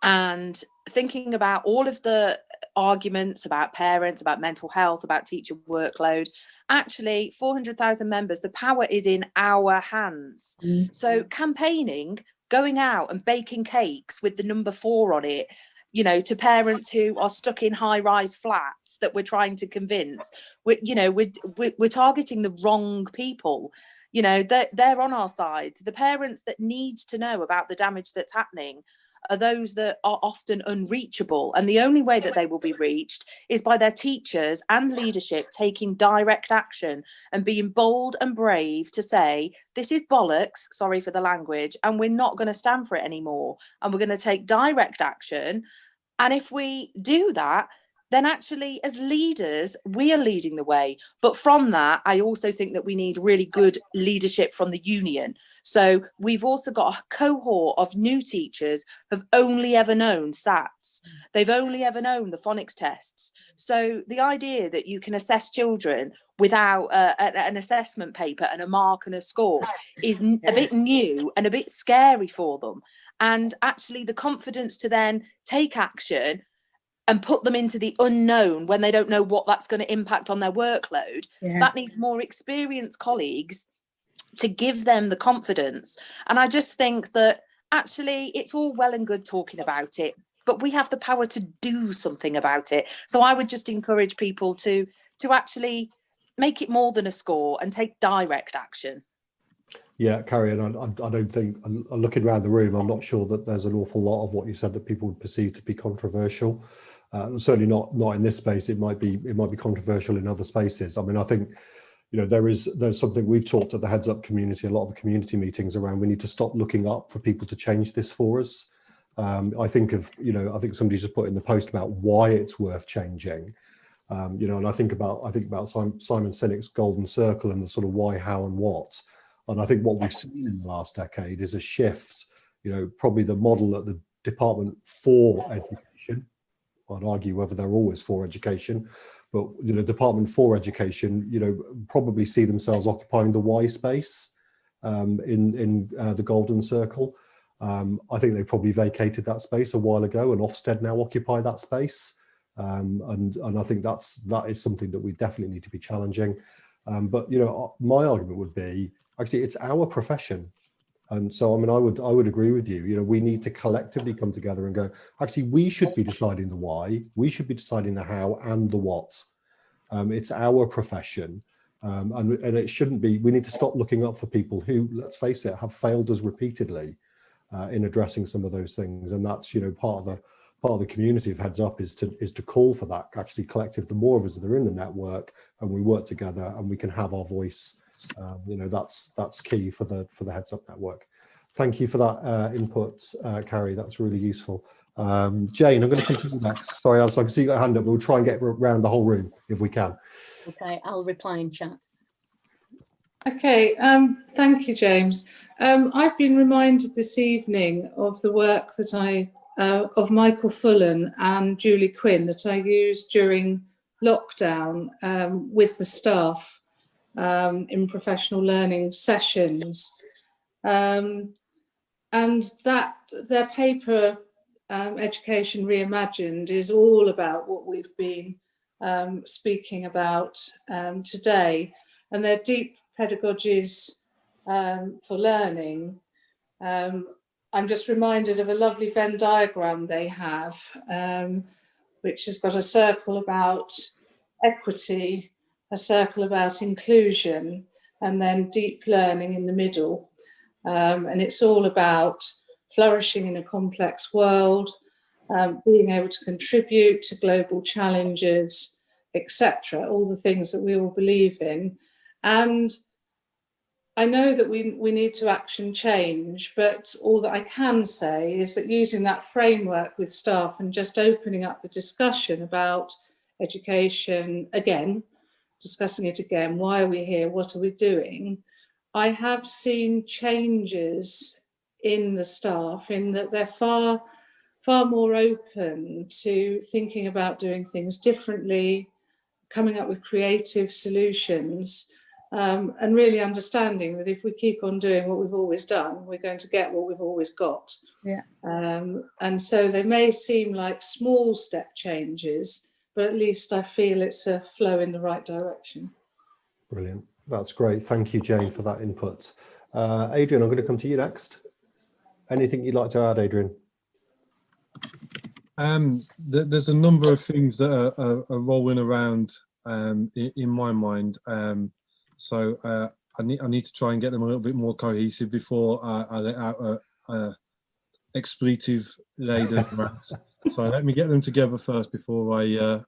And thinking about all of the arguments about parents, about mental health, about teacher workload, actually 400,000 members, the power is in our hands. So campaigning, going out and baking cakes with the number 4 on it, to parents who are stuck in high-rise flats that we're trying to convince, we're targeting the wrong people. They're on our side. The parents that need to know about the damage that's happening are those that are often unreachable, and the only way that they will be reached is by their teachers and leadership taking direct action and being bold and brave to say, this is bollocks, sorry for the language, and we're not going to stand for it anymore, and we're going to take direct action. And if we do that, then actually as leaders, we are leading the way. But from that, I also think that we need really good leadership from the union. So we've also got a cohort of new teachers who've only ever known SATs. They've only ever known the phonics tests. So the idea that you can assess children without an assessment paper and a mark and a score is a bit new and a bit scary for them. And actually the confidence to then take action and put them into the unknown when they don't know what that's going to impact on their workload, that needs more experienced colleagues to give them the confidence. And I just think that actually it's all well and good talking about it, but we have the power to do something about it. So I would just encourage people to actually make it more than a score and take direct action. Yeah, Carrie, and I don't think, looking around the room, I'm not sure that there's an awful lot of what you said that people would perceive to be controversial. Certainly not in this space. It might be controversial in other spaces. I mean, I think, there's something we've talked at the Heads Up community, a lot of the community meetings around. We need to stop looking up for people to change this for us. I think somebody just put in the post about why it's worth changing. And I think about Simon Sinek's golden circle and the sort of why, how, and what. And I think what we've seen in the last decade is a shift. Probably the model at the Department for Education. I'd argue whether they're always for education, but Department for Education, probably see themselves occupying the why space in the golden circle. I think they probably vacated that space a while ago, and Ofsted now occupy that space. And I think that is something that we definitely need to be challenging. But my argument would be, actually, it's our profession. And so, I mean, I would agree with you. We need to collectively come together and go, actually, we should be deciding the why, we should be deciding the how and the what. It's our profession. And it shouldn't be, we need to stop looking up for people who, let's face it, have failed us repeatedly in addressing some of those things. And that's, part of the community of Heads Up is to call for that, actually collective. The more of us that are in the network and we work together and we can have our voice, that's key for the Heads Up network. Thank you for that input, Carrie. That's really useful. Jane, I'm going to come to you next. Sorry, I can see you got a hand up. We'll try and get around the whole room if we can. Okay, I'll reply in chat. Okay, thank you, James. I've been reminded this evening of the work that of Michael Fullen and Julie Quinn that I used during lockdown with the staff in professional learning sessions. And that their paper Education Reimagined is all about what we've been speaking about today, and they're deep pedagogies for learning. I'm just reminded of a lovely Venn diagram they have, which has got a circle about equity, a circle about inclusion, and then deep learning in the middle. And it's all about flourishing in a complex world, being able to contribute to global challenges, etc., all the things that we all believe in. And I know that we need to action change, but all that I can say is that using that framework with staff and just opening up the discussion about education again, discussing it again, why are we here, what are we doing, I have seen changes in the staff in that they're far more open to thinking about doing things differently, coming up with creative solutions, and really understanding that if we keep on doing what we've always done, we're going to get what we've always got. Yeah. And so they may seem like small step changes, but at least I feel it's a flow in the right direction. Brilliant. That's great. Thank you, Jane, for that input. Adrian, I'm going to come to you next. Anything you'd like to add, Adrian? There's a number of things that are rolling around in my mind. So I need to try and get them a little bit more cohesive before I let out a expletive-laden rant. So let me get them together first before I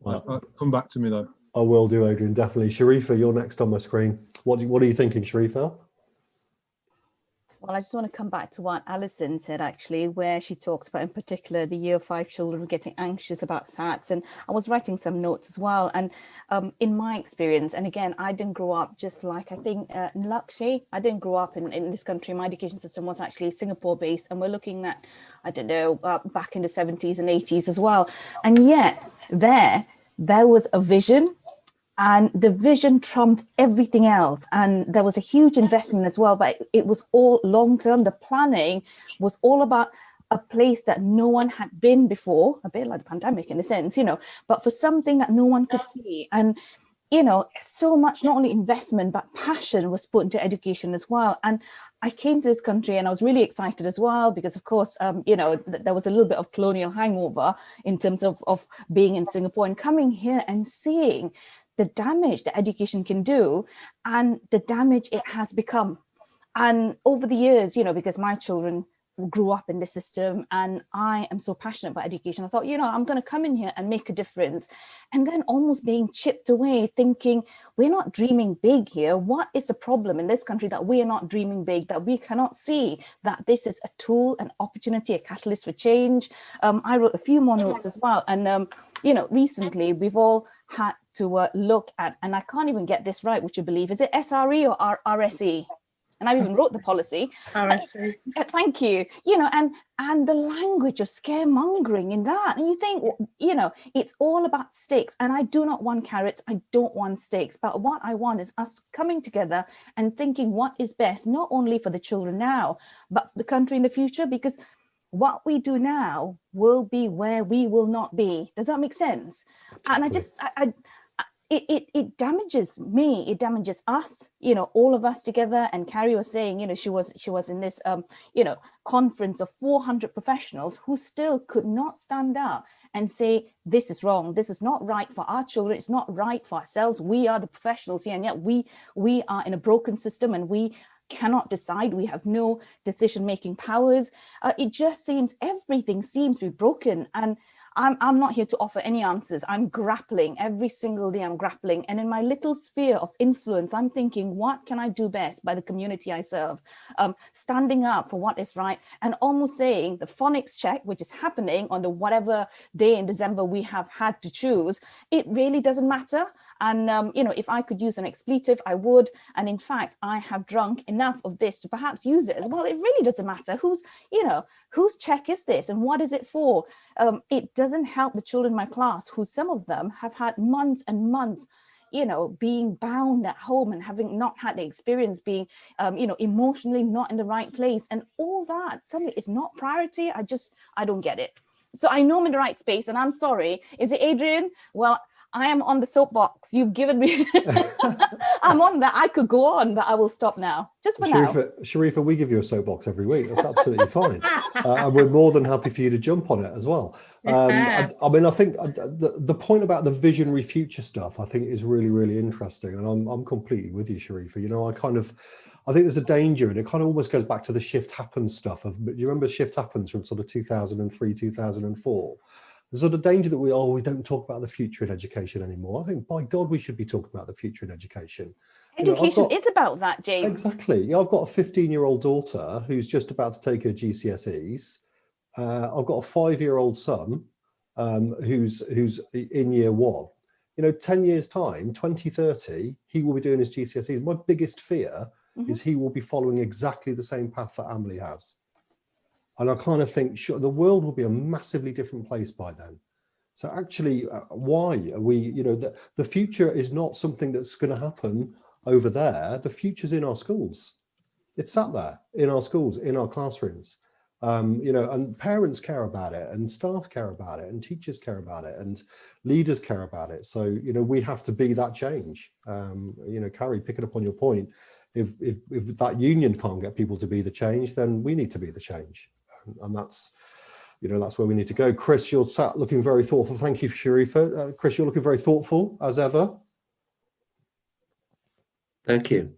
come back to me though. I will do, Adrian, definitely. Sharifa, you're next on my screen. What are you thinking, Sharifa? Well, I just want to come back to what Alison said, actually, where she talks about, in particular, the year 5 children getting anxious about SATs. And I was writing some notes as well. And in my experience, and again, I didn't grow up just like, I think, Lakshmi, I didn't grow up in this country. My education system was actually Singapore-based. And we're looking at, I don't know, back in the 70s and 80s as well. And yet there was a vision. And the vision trumped everything else. And there was a huge investment as well, but it was all long-term. The planning was all about a place that no one had been before, a bit like the pandemic in a sense, but for something that no one could see. And, so much, not only investment, but passion was put into education as well. And I came to this country and I was really excited as well, because of course, there was a little bit of colonial hangover in terms of being in Singapore and coming here and seeing the damage that education can do and the damage it has become. And over the years, because my children grew up in this system and I am so passionate about education, I thought, I'm going to come in here and make a difference. And then almost being chipped away, thinking, we're not dreaming big here. What is the problem in this country that we are not dreaming big, that we cannot see that this is a tool, an opportunity, a catalyst for change? I wrote a few more notes as well. And, recently we've all had to look at, and I can't even get this right, would you believe, is it SRE or RSE? And I even wrote the policy. RSE. Thank you. And the language of scaremongering in that. And you think, it's all about stakes. And I do not want carrots. I don't want stakes. But what I want is us coming together and thinking what is best, not only for the children now, but the country in the future, because what we do now will be where we will not be. Does that make sense? And it damages me, it damages us, all of us together. And Carrie was saying, she was in this, conference of 400 professionals who still could not stand up and say, this is wrong, this is not right for our children, it's not right for ourselves. We are the professionals here, and yet we are in a broken system and we cannot decide, we have no decision-making powers. It just seems, everything seems to be broken. And I'm not here to offer any answers. I'm grappling every single day. I'm grappling. And in my little sphere of influence, I'm thinking, what can I do best by the community I serve? Standing up for what is right, and almost saying the phonics check, which is happening on the whatever day in December we have had to choose, it really doesn't matter. And, if I could use an expletive, I would. And in fact, I have drunk enough of this to perhaps use it as well. It really doesn't matter whose check is this and what is it for? It doesn't help the children in my class, who some of them have had months and months, being bound at home and having not had the experience, being, emotionally not in the right place. And all that suddenly is not priority. I don't get it. So I know I'm in the right space, and I'm sorry. Is it Adrian? Well, I am on the soapbox. You've given me. I'm on that. I could go on, but I will stop now. Just for now. Sharifa, we give you a soapbox every week. That's absolutely fine. And we're more than happy for you to jump on it as well. I mean, I think the point about the visionary future stuff, I think, is really, really interesting. And I'm completely with you, Sharifa. You know, I think there's a danger, and it kind of almost goes back to the shift happens stuff. Do you remember shift happens from sort of 2003, 2004? There's sort of danger that we don't talk about the future in education anymore. I think, by God, we should be talking about the future in education. Education is about that, James. Exactly. Yeah, I've got a 15-year-old daughter who's just about to take her GCSEs. I've got a 5-year-old son who's in year 1. You know, 10 years time, 2030, he will be doing his GCSEs. My biggest fear is he will be following exactly the same path that Emily has. And I kind of think, sure, the world will be a massively different place by then. So actually, why are we, you know, the future is not something that's going to happen over there. The future's in our schools. It's sat there in our schools, in our classrooms. You know, and parents care about it, and staff care about it, and teachers care about it, and leaders care about it. So, you know, we have to be that change. You know, Carrie, picking up on your point, if that union can't get people to be the change, then we need to be the change. And that's, you know, that's where we need to go. Chris, you're sat looking very thoughtful. Thank you, Sharifa. Chris, you're looking very thoughtful as ever. Thank you.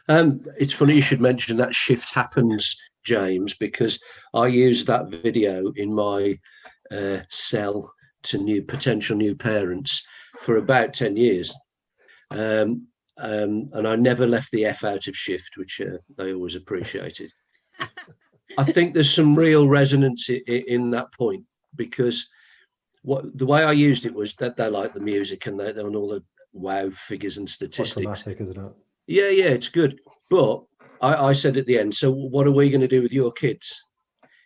It's funny you should mention that shift happens, James, because I used that video in my sell to potential new parents for about 10 years. And I never left the F out of shift, which they always appreciated. I think there's some real resonance in that point, because the way I used it was that they like the music and all the wow figures and statistics. Quite dramatic, isn't it? Yeah, it's good. But I said at the end, so what are we going to do with your kids?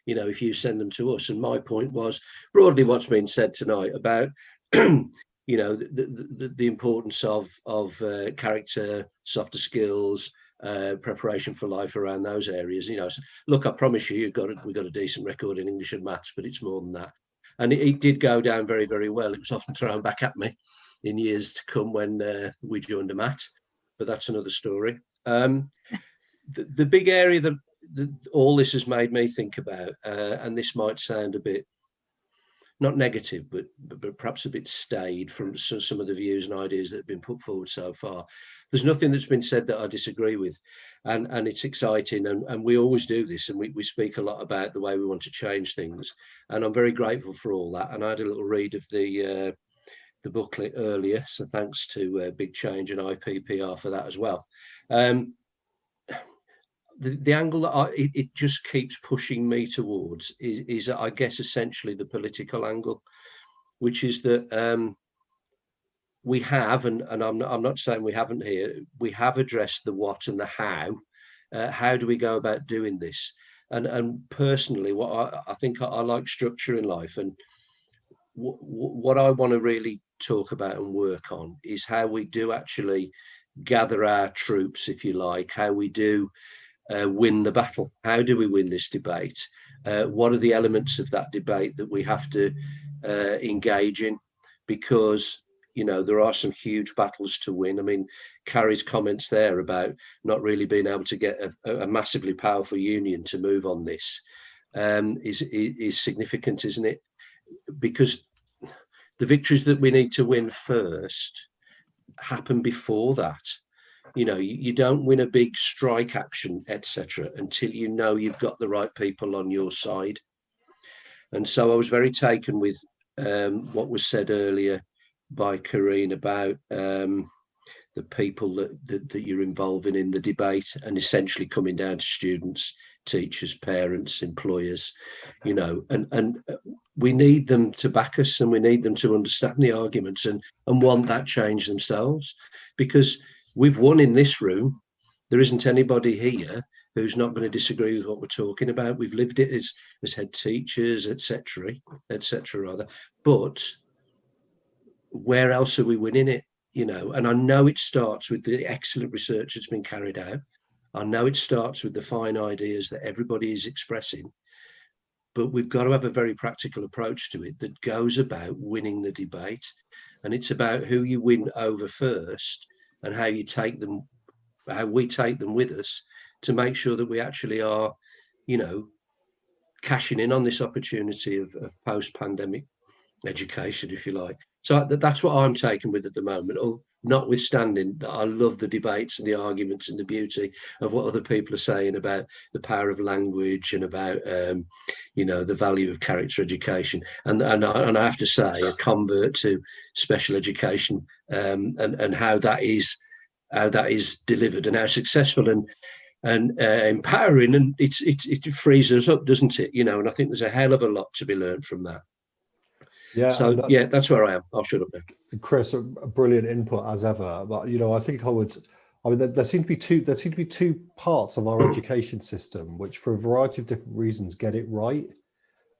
You know, if you send them to us. And my point was broadly what's been said tonight about, you know, the importance of character, softer skills, preparation for life around those areas. You know, so, look, I promise you, we've got a decent record in English and maths, but it's more than that. And it did go down very, very well. It was often thrown back at me in years to come when we joined a mat, but that's another story. The big area that all this has made me think about, and this might sound a bit not negative, but perhaps a bit staid from some of the views and ideas that have been put forward so far. There's nothing that's been said that I disagree with, and it's exciting, and we always do this, and we speak a lot about the way we want to change things, and I'm very grateful for all that. And I had a little read of the booklet earlier, so thanks to Big Change and IPPR for that as well. The angle that it just keeps pushing me towards is I guess essentially the political angle, which is that we have, and I'm not saying we haven't here, we have addressed the what and the how. How do we go about doing this? And personally, what I think I like structure in life, and what I want to really talk about and work on is how we do actually gather our troops, if you like, how we do win the battle. How do we win this debate? What are the elements of that debate that we have to engage in? Because, you know, there are some huge battles to win. I mean, Carrie's comments there about not really being able to get a massively powerful union to move on this is significant, isn't it? Because the victories that we need to win first happen before that. You know, you don't win a big strike action, etc., until you know you've got the right people on your side. And so I was very taken with what was said earlier by Karine about the people that you're involving in the debate, and essentially coming down to students, teachers, parents, employers, you know, and we need them to back us, and we need them to understand the arguments and want that change themselves, because we've won in this room. There isn't anybody here who's not going to disagree with what we're talking about. We've lived it as head teachers, etc., rather. But where else are we winning it? You know, and I know it starts with the excellent research that's been carried out. I know it starts with the fine ideas that everybody is expressing. but we've got to have a very practical approach to it that goes about winning the debate. And it's about who you win over first and how you take them, how we take them with us to make sure that we actually are, you know, cashing in on this opportunity of post-pandemic education, if you like. So that's what I'm taking with at the moment, notwithstanding that I love the debates and the arguments and the beauty of what other people are saying about the power of language and about, you know, the value of character education. And I have to say, a convert to special education and how that is delivered and how successful and empowering, and it frees us up, doesn't it? You know, and I think there's a hell of a lot to be learned from that. Yeah. So yeah, that's where I am. I'll shut up now. Chris, a brilliant input as ever. But you know, I think I mean, there seem to be two parts of our education system which, for a variety of different reasons, get it right.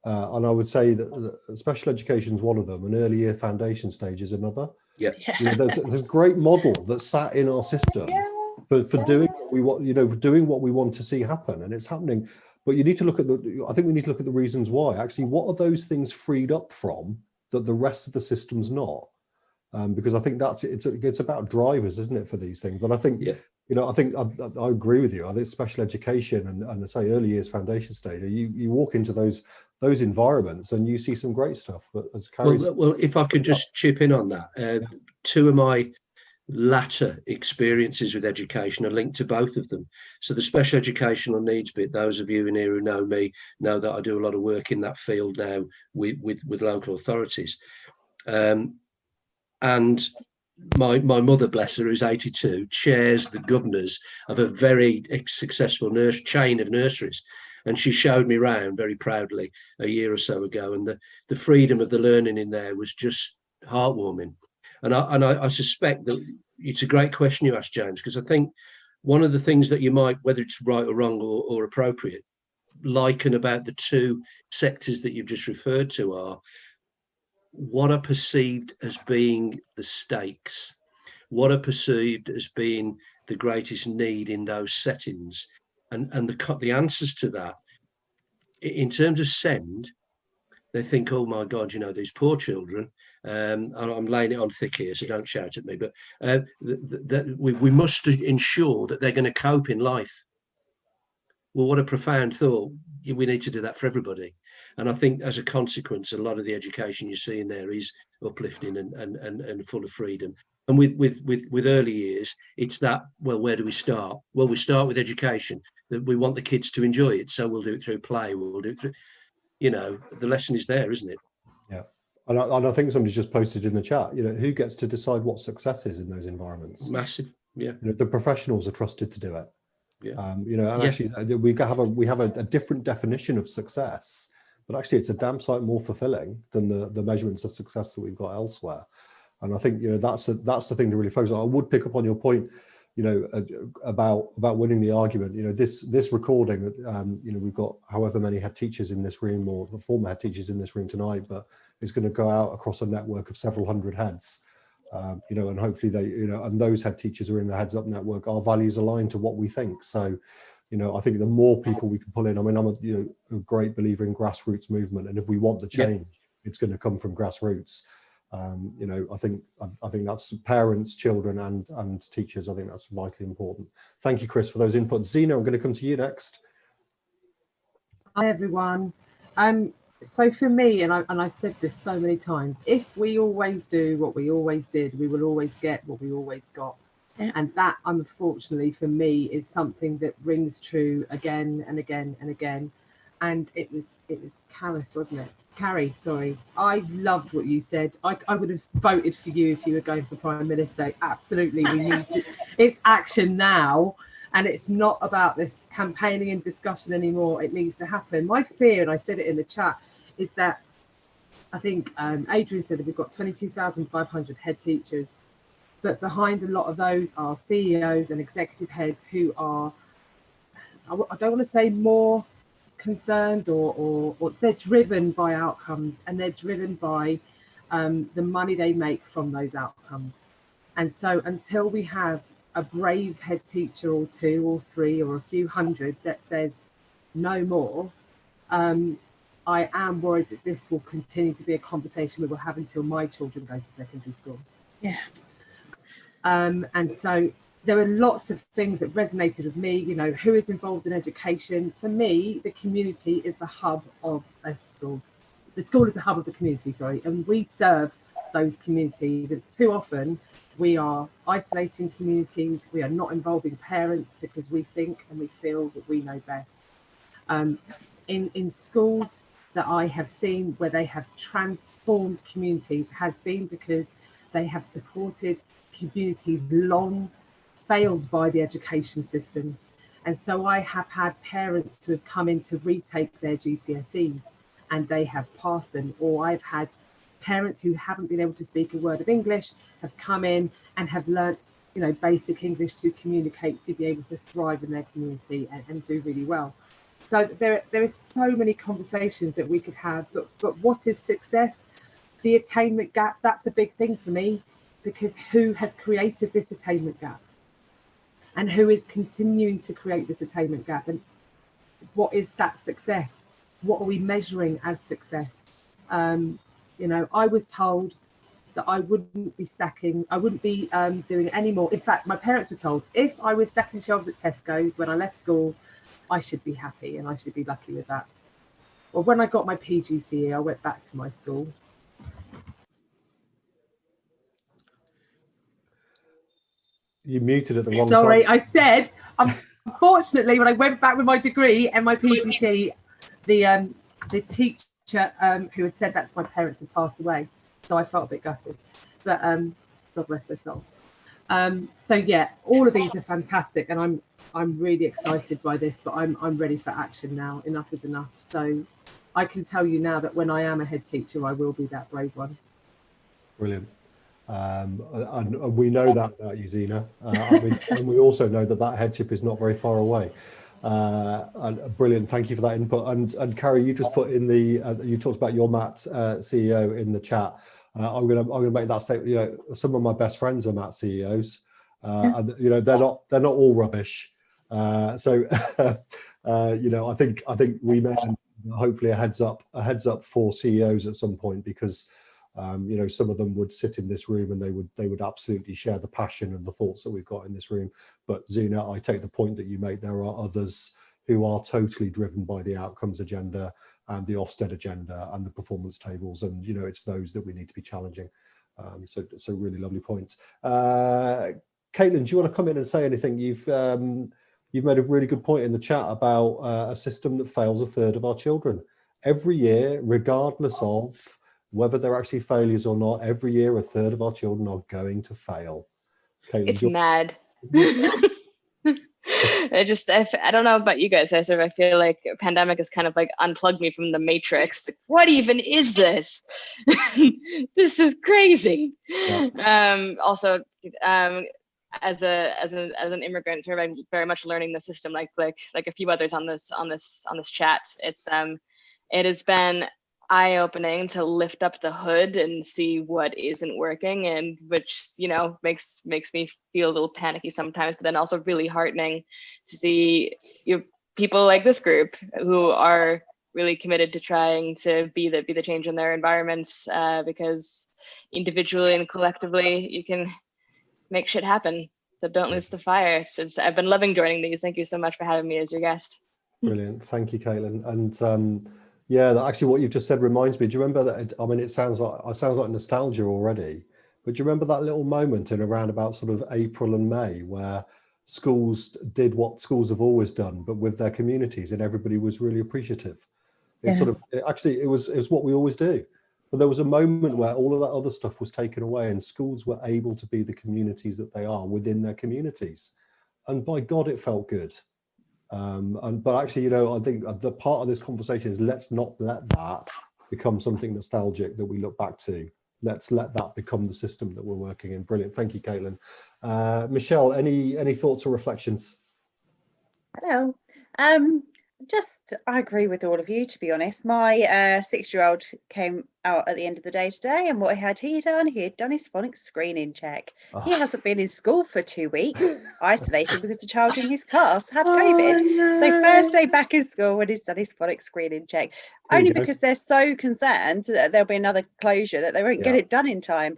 And I would say that special education is one of them, and early year foundation stage is another. Yeah. You know, there's a great model that's sat in our system for doing what we want, you know, for doing what we want to see happen, and it's happening. But you need to look at I think we need to look at the reasons why. Actually, what are those things freed up from that the rest of the system's not? Because I think it's about drivers, isn't it, for these things? But I think, you know, I agree with you. I think special education and I say early years foundation stage, you walk into those environments and you see some great stuff. But as well, if I could just chip in on that, two of my latter experiences with education are linked to both of them. So the special educational needs bit, those of you in here who know me know that I do a lot of work in that field now with local authorities. And my mother, bless her, who's 82, chairs the governors of a very successful chain of nurseries. And she showed me around very proudly a year or so ago, and the freedom of the learning in there was just heartwarming. And I suspect that it's a great question you asked, James, because I think one of the things that you might, whether it's right or wrong or appropriate, liken about the two sectors that you've just referred to are what are perceived as being the stakes, what are perceived as being the greatest need in those settings, and the answers to that in terms of SEND. They think, oh my God, you know, these poor children, and I'm laying it on thick here, so don't shout at me, but we must ensure that they're going to cope in life. Well, what a profound thought. We need to do that for everybody. And I think as a consequence, a lot of the education you see in there is uplifting and full of freedom. And with early years, it's that, well, where do we start? Well, we start with education, that we want the kids to enjoy it. So we'll do it through play, we'll do it through, you know, the lesson is there, isn't it? Yeah. And I think somebody's just posted in the chat, you know, who gets to decide what success is in those environments? Massive. Yeah. You know, the professionals are trusted to do it. Yeah. You know, and actually we have a different definition of success, but actually it's a damn sight more fulfilling than the measurements of success that we've got elsewhere. And I think, you know, that's the thing to really focus on. I would pick up on your point, you know, about winning the argument. You know, this recording, you know, we've got however many head teachers in this room, or the former head teachers in this room tonight, but it's going to go out across a network of several hundred heads. You know, and hopefully they, you know, and those head teachers are in the Heads Up network, our values align to what we think. So, you know, I think the more people we can pull in, I mean, I'm a great believer in grassroots movement, and if we want the change, it's going to come from grassroots. You know, I think that's parents, children, and teachers. I think that's vitally important. Thank you, Chris, for those inputs. Zena, I'm going to come to you next. Hi, everyone. So for me, and I've said this so many times, if we always do what we always did, we will always get what we always got. Yeah. And that, unfortunately, for me, is something that rings true again and again and again. And it was Carrie, wasn't it? Carrie, sorry. I loved what you said. I would have voted for you if you were going for Prime Minister. Absolutely, we need to. It's action now. And it's not about this campaigning and discussion anymore. It needs to happen. My fear, and I said it in the chat, is that I think Adrian said that we've got 22,500 head teachers, but behind a lot of those are CEOs and executive heads who are, I don't want to say more concerned or they're driven by outcomes, and they're driven by the money they make from those outcomes. And so until we have a brave head teacher or two or three or a few hundred that says no more, I am worried that this will continue to be a conversation we will have until my children go to secondary school. Yeah. And so there were lots of things that resonated with me, you know, who is involved in education. For me, the community is the hub of a school. The school is the hub of the community, sorry, and we serve those communities. And too often we are isolating communities, we are not involving parents because we think and we feel that we know best. In schools that I have seen where they have transformed communities has been because they have supported communities long failed by the education system. And so I have had parents who have come in to retake their GCSEs and they have passed them, or I've had parents who haven't been able to speak a word of English have come in and have learnt, you know, basic English to communicate, to be able to thrive in their community and do really well. So there is so many conversations that we could have, but what is success? The attainment gap, that's a big thing for me, because who has created this attainment gap? And who is continuing to create this attainment gap? And what is that success? What are we measuring as success? You know, I was told that I wouldn't be stacking, I wouldn't be doing any more. In fact, my parents were told if I was stacking shelves at Tesco's when I left school, I should be happy and I should be lucky with that. Well, when I got my PGCE, I went back to my school. You muted at the wrong time. Sorry, I said, unfortunately, when I went back with my degree and my PGCE, the teacher who had said that to my parents had passed away. So I felt a bit gutted, but God bless their soul. So yeah, all of these are fantastic, and I'm really excited by this, but I'm ready for action now. Enough is enough. So I can tell you now that when I am a head teacher, I will be that brave one. Brilliant. And we know that about you, Zena. And we also know that that headship is not very far away. And brilliant. Thank you for that input. And Carrie, you just put in the you talked about your Matt CEO in the chat. I'm gonna make that statement. You know, some of my best friends are Matt CEOs, and you know they're not all rubbish. So you know, I think we may hopefully a heads up for CEOs at some point, because you know, some of them would sit in this room and they would absolutely share the passion and the thoughts that we've got in this room. But Zena, I take the point that you make. There are others who are totally driven by the outcomes agenda and the Ofsted agenda and the performance tables, and you know, it's those that we need to be challenging. So really lovely point. Caitlin, do you want to come in and say anything? You've made a really good point in the chat about a system that fails a third of our children every year, regardless of whether they're actually failures or not. Every year, a third of our children are going to fail. Caitlin, it's mad. I don't know about you guys. I feel like a pandemic has kind of like unplugged me from the matrix. Like, what even is this? This is crazy. Yeah. Also, as an immigrant, I'm very much learning the system. Like a few others on this chat. It has been eye-opening to lift up the hood and see what isn't working, and which, you know, makes me feel a little panicky sometimes, but then also really heartening to see people like this group who are really committed to trying to be the change in their environments, because individually and collectively you can make shit happen. So don't lose the fire. I've been loving joining these. Thank you so much for having me as your guest. Brilliant. Thank you, Caitlin. And yeah, actually what you've just said reminds me, do you remember that? I mean, it sounds like nostalgia already, but do you remember that little moment in around about sort of April and May where schools did what schools have always done, but with their communities, and everybody was really appreciative? It was what we always do. But there was a moment where all of that other stuff was taken away and schools were able to be the communities that they are within their communities. And by God, it felt good. But actually, you know, I think the part of this conversation is let's not let that become something nostalgic that we look back to. Let's let that become the system that we're working in. Brilliant. Thank you, Caitlin. Michelle, any thoughts or reflections? Hello. I agree with all of you, to be honest. My 6-year-old came out at the end of the day today, and what had he done? He had done his phonics screening check. He hasn't been in school for 2 weeks, isolated because the child in his class had COVID. So first day back in school when he's done his phonics screening check, only because they're so concerned that there'll be another closure that they won't get it done in time.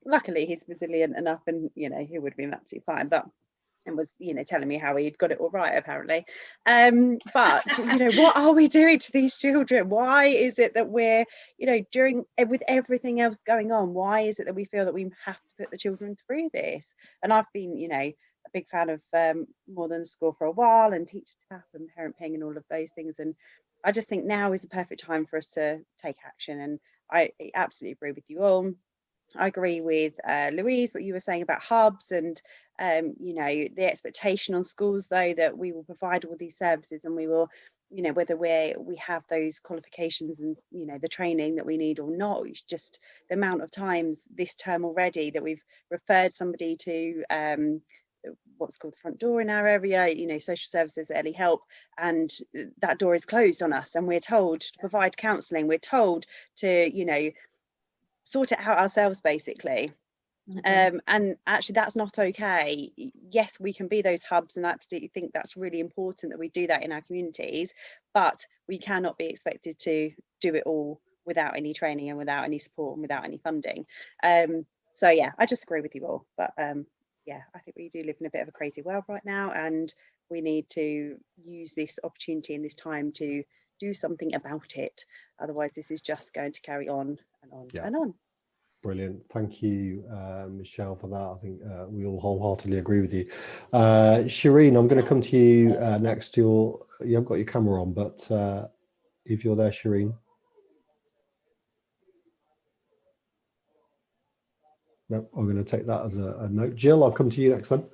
Luckily, he's resilient enough, and he would have been absolutely fine. But and was telling me how he'd got it all right apparently, but what are we doing to these children? Why is it that we're during with everything else going on, why is it that we feel that we have to put the children through this? And I've been a big fan of More Than a Score for a while, and Teacher Tap and Parent Ping and all of those things, and I just think now is the perfect time for us to take action. And I absolutely agree with you all. I agree with Louise, what you were saying about hubs and the expectation on schools, though, that we will provide all these services, and we will, whether we have those qualifications and the training that we need or not. It's just the amount of times this term already that we've referred somebody to what's called the front door in our area, social services, early help, and that door is closed on us, and we're told to provide counselling, we're told to sort it out ourselves, basically. And actually that's not okay. Yes, we can be those hubs, and I absolutely think that's really important that we do that in our communities, but we cannot be expected to do it all without any training and without any support and without any funding. So yeah, I just agree with you all, but yeah, I think we do live in a bit of a crazy world right now, and we need to use this opportunity and this time to do something about it. Otherwise this is just going to carry on and on and on. Brilliant. Thank you, Michelle, for that. I think we all wholeheartedly agree with you. Shireen, I'm going to come to you next. You haven't got your camera on, but if you're there, Shireen. No, I'm going to take that as a note. Jill, I'll come to you next then.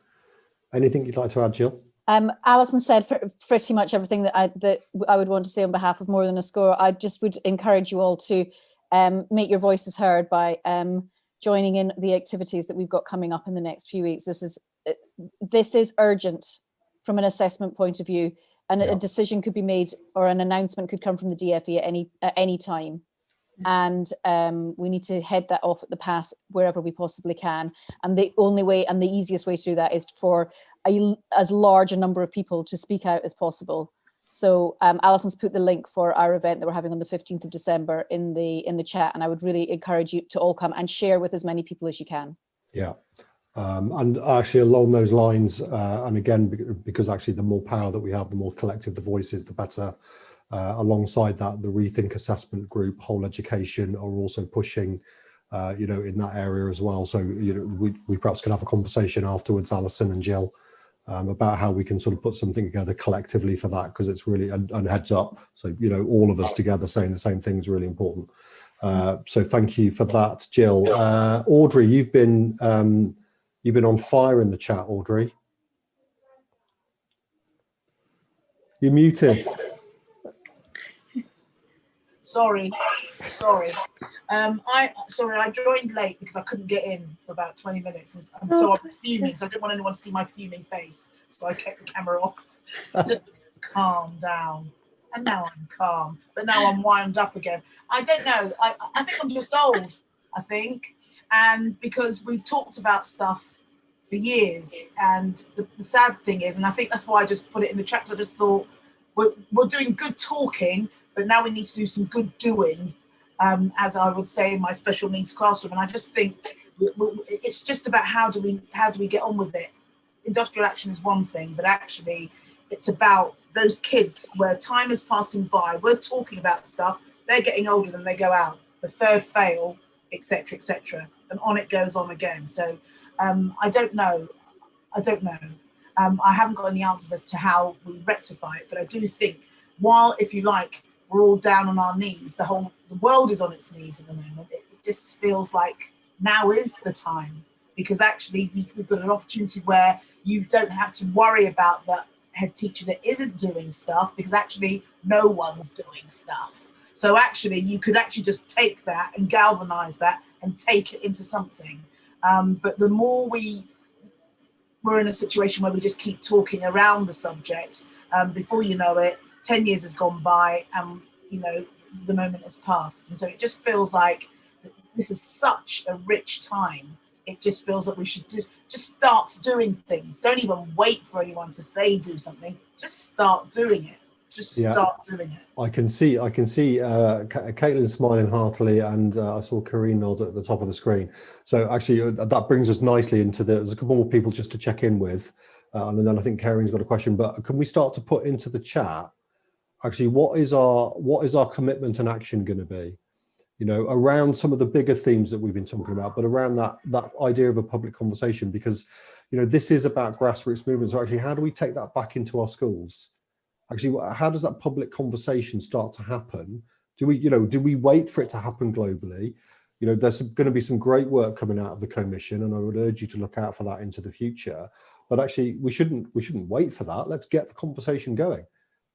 Anything you'd like to add, Jill? Alison said pretty much everything that I would want to say on behalf of More Than a Score. I just would encourage you all to make your voices heard by joining in the activities that we've got coming up in the next few weeks. This is urgent from an assessment point of view, and a decision could be made, or an announcement could come from the DFE at any time. And we need to head that off at the pass wherever we possibly can. And the only way and the easiest way to do that is for as large a number of people to speak out as possible. So Alison's put the link for our event that we're having on the 15th of December in the chat, and I would really encourage you to all come and share with as many people as you can. Yeah. And actually along those lines, and again, because actually the more power that we have, the more collective the voice is, the better. Alongside that, the Rethink Assessment Group, Whole Education are also pushing, in that area as well. So, we perhaps can have a conversation afterwards, Alison and Jill, about how we can sort of put something together collectively for that, because it's really, and heads up. So, all of us together saying the same thing is really important. So thank you for that, Jill. Audrey, you've been on fire in the chat, Audrey. You're muted. Sorry. I joined late because I couldn't get in for about 20 minutes, and so I was fuming, so I didn't want anyone to see my fuming face, so I kept the camera off. Just calm down. And now I'm calm, but now I'm wound up again. I don't know. I think I'm just old, I think, and because we've talked about stuff for years, and the sad thing is, and I think that's why I just put it in the chat, I just thought we're doing good talking, but now we need to do some good doing, as I would say in my special needs classroom. And I just think it's just about how do we get on with it. Industrial action is one thing, but actually it's about those kids where time is passing by. We're talking about stuff, they're getting older than they go out, the third fail, etc., etc., and on it goes on again. So I don't know. I haven't got any answers as to how we rectify it, but I do think, while, if you like, we're all down on our knees, the world is on its knees at the moment, it just feels like now is the time, because actually we've got an opportunity where you don't have to worry about that head teacher that isn't doing stuff, because actually no one's doing stuff. So actually you could actually just take that and galvanize that and take it into something. But the more we're in a situation where we just keep talking around the subject, before you know it, 10 years has gone by and, you know, the moment has passed. And so it just feels like this is such a rich time. It just feels that we should just start doing things. Don't even wait for anyone to say do something. Just start doing it. Just start doing it. I can see Caitlin smiling heartily, and I saw Karine nod at the top of the screen. So actually, that brings us nicely into there's a couple more people just to check in with, and then I think Karen's got a question. But can we start to put into the chat actually what is our commitment and action going to be? You know, around some of the bigger themes that we've been talking about, but around that idea of a public conversation, because, you know, this is about grassroots movements. So actually, how do we take that back into our schools? Actually, how does that public conversation start to happen? Do we wait for it to happen globally? You know, there's going to be some great work coming out of the commission, and I would urge you to look out for that into the future. But actually, we shouldn't wait for that. Let's get the conversation going.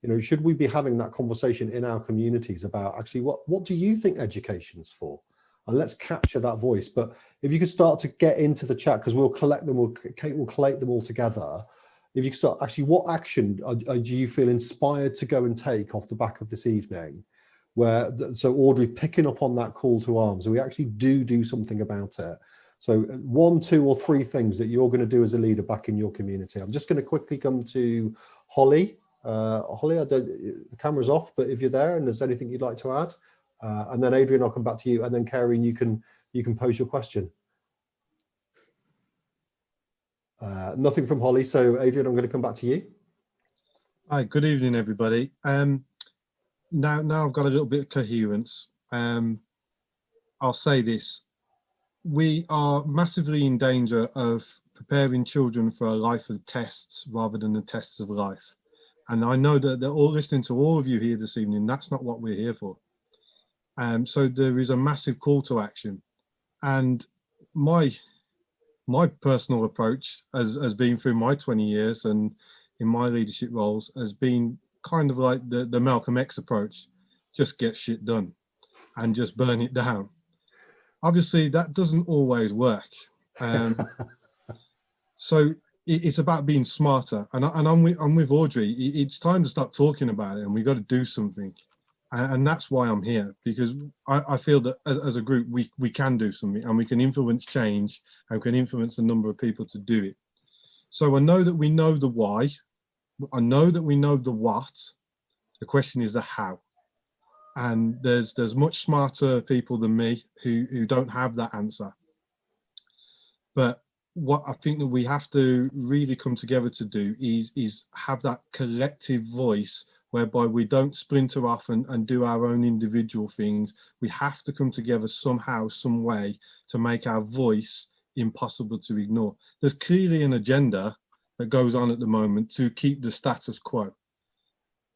You know, should we be having that conversation in our communities about actually what do you think education's for? And let's capture that voice. But if you could start to get into the chat, because we'll collect them, Kate will collate them all together. If you could start, actually, what action do you feel inspired to go and take off the back of this evening? So Audrey, picking up on that call to arms, we actually do something about it. So 1, 2, or 3 things that you're going to do as a leader back in your community. I'm just going to quickly come to Holly. Holly, the camera's off, but if you're there and there's anything you'd like to add, and then Adrian, I'll come back to you, and then Karen, you can pose your question. Nothing from Holly, so Adrian, I'm going to come back to you. Hi, good evening, everybody. Now I've got a little bit of coherence. I'll say this: we are massively in danger of preparing children for a life of tests rather than the tests of life. And I know that they're all listening to all of you here this evening. That's not what we're here for. So there is a massive call to action. And my personal approach has been through my 20 years and in my leadership roles has been kind of like the Malcolm X approach. Just get shit done and just burn it down. Obviously, that doesn't always work. So it's about being smarter, and I'm with Audrey. It's time to stop talking about it, and we've got to do something, and that's why I'm here, because I feel that as a group we can do something, and we can influence change, and we can influence a number of people to do it. So I know that we know the why, I know that we know the what. The question is the how, and there's much smarter people than me who don't have that answer, but what I think that we have to really come together to do is have that collective voice whereby we don't splinter off and do our own individual things. We have to come together somehow, some way to make our voice impossible to ignore. There's clearly an agenda that goes on at the moment to keep the status quo.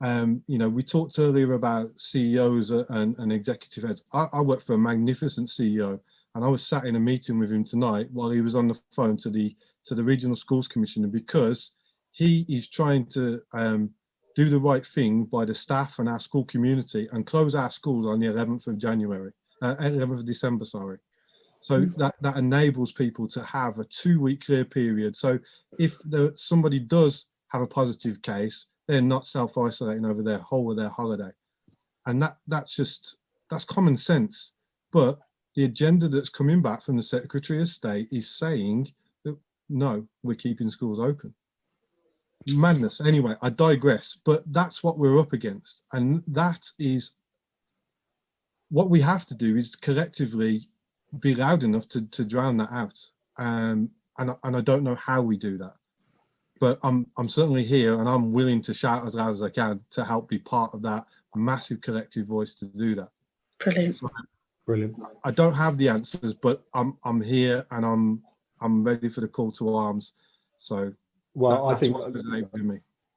You know, we talked earlier about CEOs and executive heads. I work for a magnificent CEO, and I was sat in a meeting with him tonight while he was on the phone to the Regional Schools Commissioner, because he is trying to do the right thing by the staff and our school community and close our schools on the 11th of December, sorry. So that enables people to have a 2-week clear period. So if somebody does have a positive case, they're not self-isolating over their whole of their holiday. And that's common sense. But the agenda that's coming back from the Secretary of State is saying that, no, we're keeping schools open. Madness. Anyway, I digress, but that's what we're up against. And that is what we have to do, is collectively be loud enough to drown that out. And I don't know how we do that. But I'm certainly here, and I'm willing to shout as loud as I can to help be part of that massive collective voice to do that. Brilliant. So, brilliant. I don't have the answers, but I'm here, and I'm ready for the call to arms. So, well, I think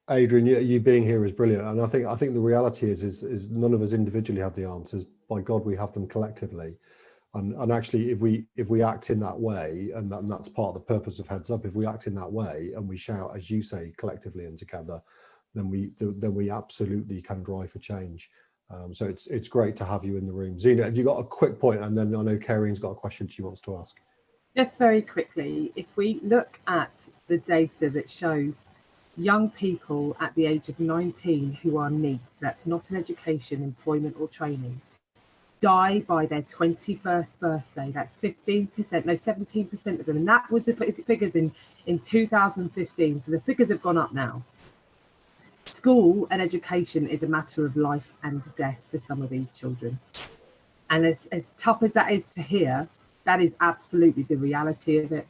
Adrian, you being here is brilliant, and I think the reality is none of us individually have the answers. By God, we have them collectively. And actually, if we act in that way, and that's part of the purpose of Heads Up, if we act in that way and we shout, as you say, collectively and together, then we absolutely can drive for change. So it's great to have you in the room. Zena, have you got a quick point? And then I know Karen's got a question she wants to ask. Just very quickly, if we look at the data that shows young people at the age of 19 who are NEETs, that's not in education, employment or training, die by their 21st birthday. That's 15%, no, 17% of them. And that was the figures in 2015. So the figures have gone up now. School and education is a matter of life and death for some of these children. And as tough as that is to hear, that is absolutely the reality of it.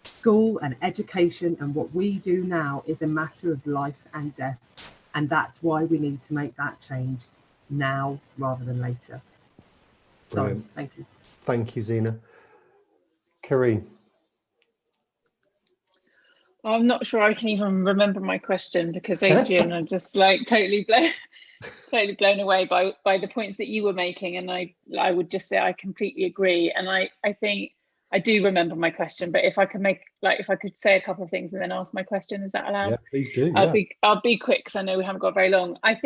School and education and what we do now is a matter of life and death. And that's why we need to make that change now rather than later. So, thank you. Thank you, Zena. Karine. I'm not sure I can even remember my question because Adrian, I'm just like totally blown away by the points that you were making, and I would just say I completely agree. And I think I do remember my question, but if I could say a couple of things and then ask my question, is that allowed? Yeah, please do. I'll be quick because I know we haven't got very long. I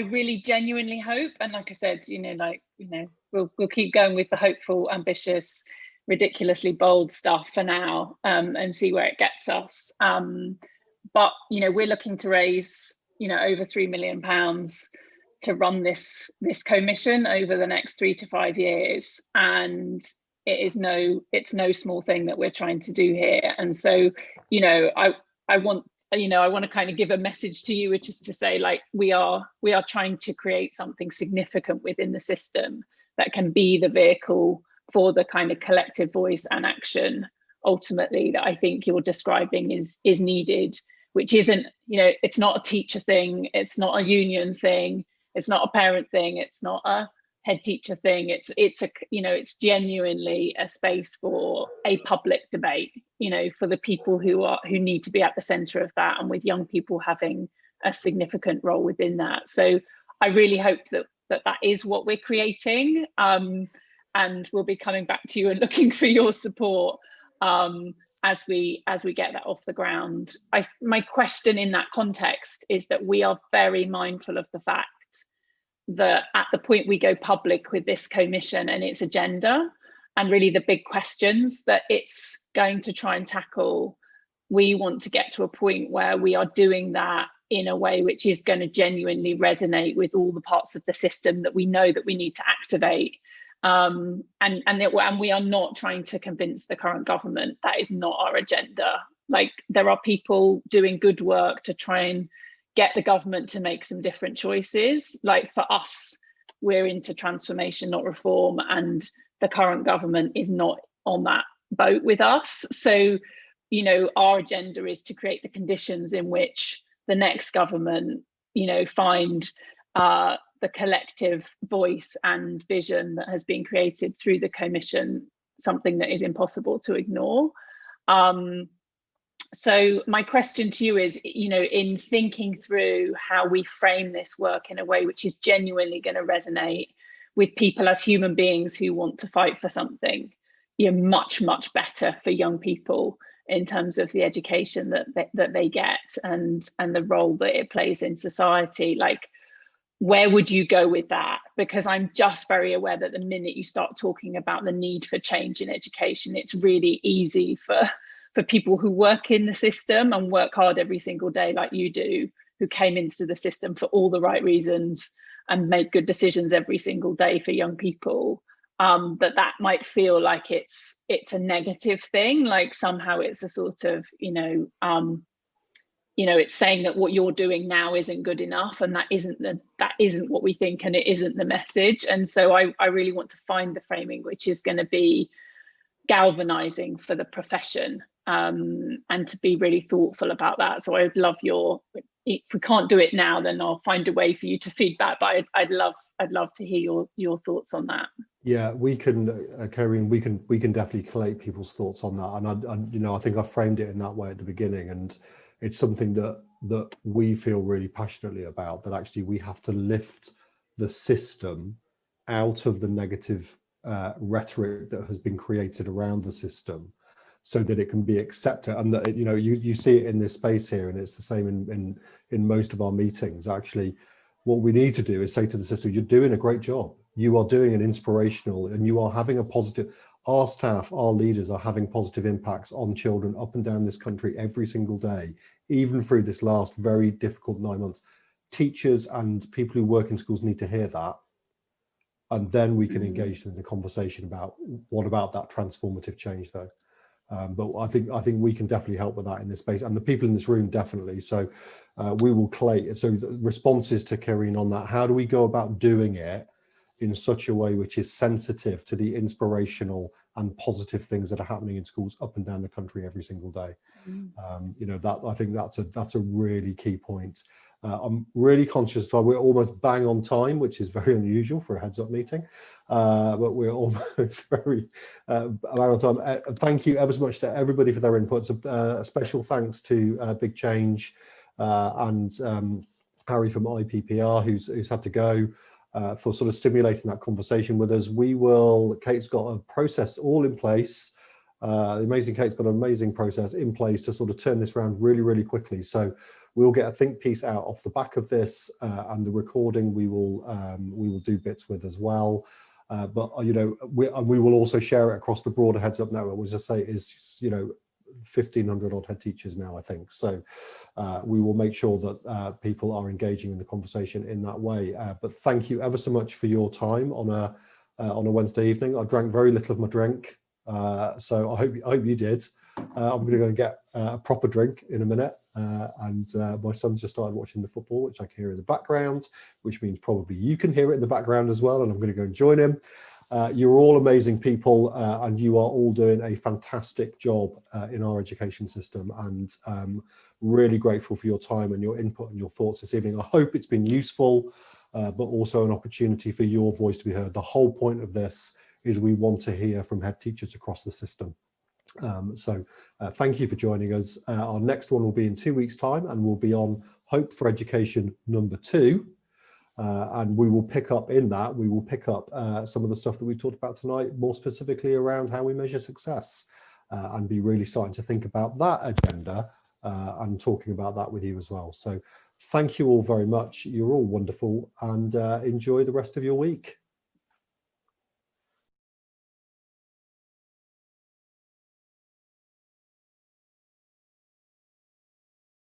really genuinely hope, and like I said, we'll keep going with the hopeful, ambitious, ridiculously bold stuff for now, and see where it gets us. But we're looking to raise over £3 million to run this commission over the next 3 to 5 years, and it's no small thing that we're trying to do here. And so I want to kind of give a message to you, which is to say, like, we are trying to create something significant within the system that can be the vehicle for the kind of collective voice and action ultimately that I think you're describing is needed, which isn't, it's not a teacher thing, it's not a union thing, it's not a parent thing, it's not a head teacher thing. It's genuinely a space for a public debate, for the people who need to be at the center of that, and with young people having a significant role within that. So I really hope that is what we're creating, and we'll be coming back to you and looking for your support as we get that off the ground. My question in that context is that we are very mindful of the fact that at the point we go public with this commission and its agenda, and really the big questions that it's going to try and tackle, we want to get to a point where we are doing that in a way which is going to genuinely resonate with all the parts of the system that we know that we need to activate. And we are not trying to convince the current government. That is not our agenda. Like, there are people doing good work to try and get the government to make some different choices. Like, for us, we're into transformation, not reform, and the current government is not on that boat with us. So, our agenda is to create the conditions in which the next government, find the collective voice and vision that has been created through the commission something that is impossible to ignore. So my question to you is, in thinking through how we frame this work in a way which is genuinely going to resonate with people as human beings who want to fight for something, much, much better for young people in terms of the education that they get and the role that it plays in society. Like, where would you go with that? Because I'm just very aware that the minute you start talking about the need for change in education, it's really easy for people who work in the system and work hard every single day like you do, who came into the system for all the right reasons and make good decisions every single day for young people, that might feel like it's a negative thing, like somehow it's a sort of, it's saying that what you're doing now isn't good enough, and that isn't what we think, and it isn't the message. And so I really want to find the framing which is going to be galvanizing for the profession, and to be really thoughtful about that. So I would love if we can't do it now, then I'll find a way for you to feedback, but I'd love to hear your thoughts on that. Yeah, we can, Karine, we can definitely collate people's thoughts on that. And I think I framed it in that way at the beginning, and it's something that we feel really passionately about, that actually we have to lift the system out of the negative rhetoric that has been created around the system, so that it can be accepted. And that you see it in this space here, and it's the same in most of our meetings. Actually, what we need to do is say to the system, you're doing a great job, you are doing an inspirational, and you are having a positive. our staff, our leaders are having positive impacts on children up and down this country every single day, even through this last very difficult 9 months. Teachers and people who work in schools need to hear that. And then we can engage in the conversation about what about that transformative change though. But I think we can definitely help with that in this space, and the people in this room definitely. So we will collate. So the responses to Kieran on that, how do we go about doing it in such a way which is sensitive to the inspirational and positive things that are happening in schools up and down the country every single day? You know, that I think that's a really key point. I'm really conscious that we're almost bang on time, which is very unusual for a heads up meeting, but we're almost very bang on time. Thank you ever so much to everybody for their inputs. A special thanks to Big Change and Harry from IPPR, who's had to go, for sort of stimulating that conversation with us. Kate's got a process all in place. The amazing Kate's got an amazing process in place to sort of turn this around really, really quickly. So we'll get a think piece out off the back of this, and the recording we will do bits with as well. But you know, we will also share it across the broader Heads Up network, which I say is, you know, 1,500 odd head teachers now, I think. So we will make sure that people are engaging in the conversation in that way. But thank you ever so much for your time on a Wednesday evening. I drank very little of my drink, so I hope you did. I'm going to go and get a proper drink in a minute. And my son's just started watching the football, which I can hear in the background, which means probably you can hear it in the background as well. And I'm going to go and join him. You're all amazing people, and you are all doing a fantastic job in our education system, and really grateful for your time and your input and your thoughts this evening. I hope it's been useful, but also an opportunity for your voice to be heard. The whole point of this is we want to hear from head teachers across the system. So thank you for joining us. Our next one will be in 2 weeks' time, and we'll be on Hope for Education #2. And we will pick up some of the stuff that we talked about tonight, more specifically around how we measure success, and be really starting to think about that agenda and talking about that with you as well. So thank you all very much. You're all wonderful, and enjoy the rest of your week.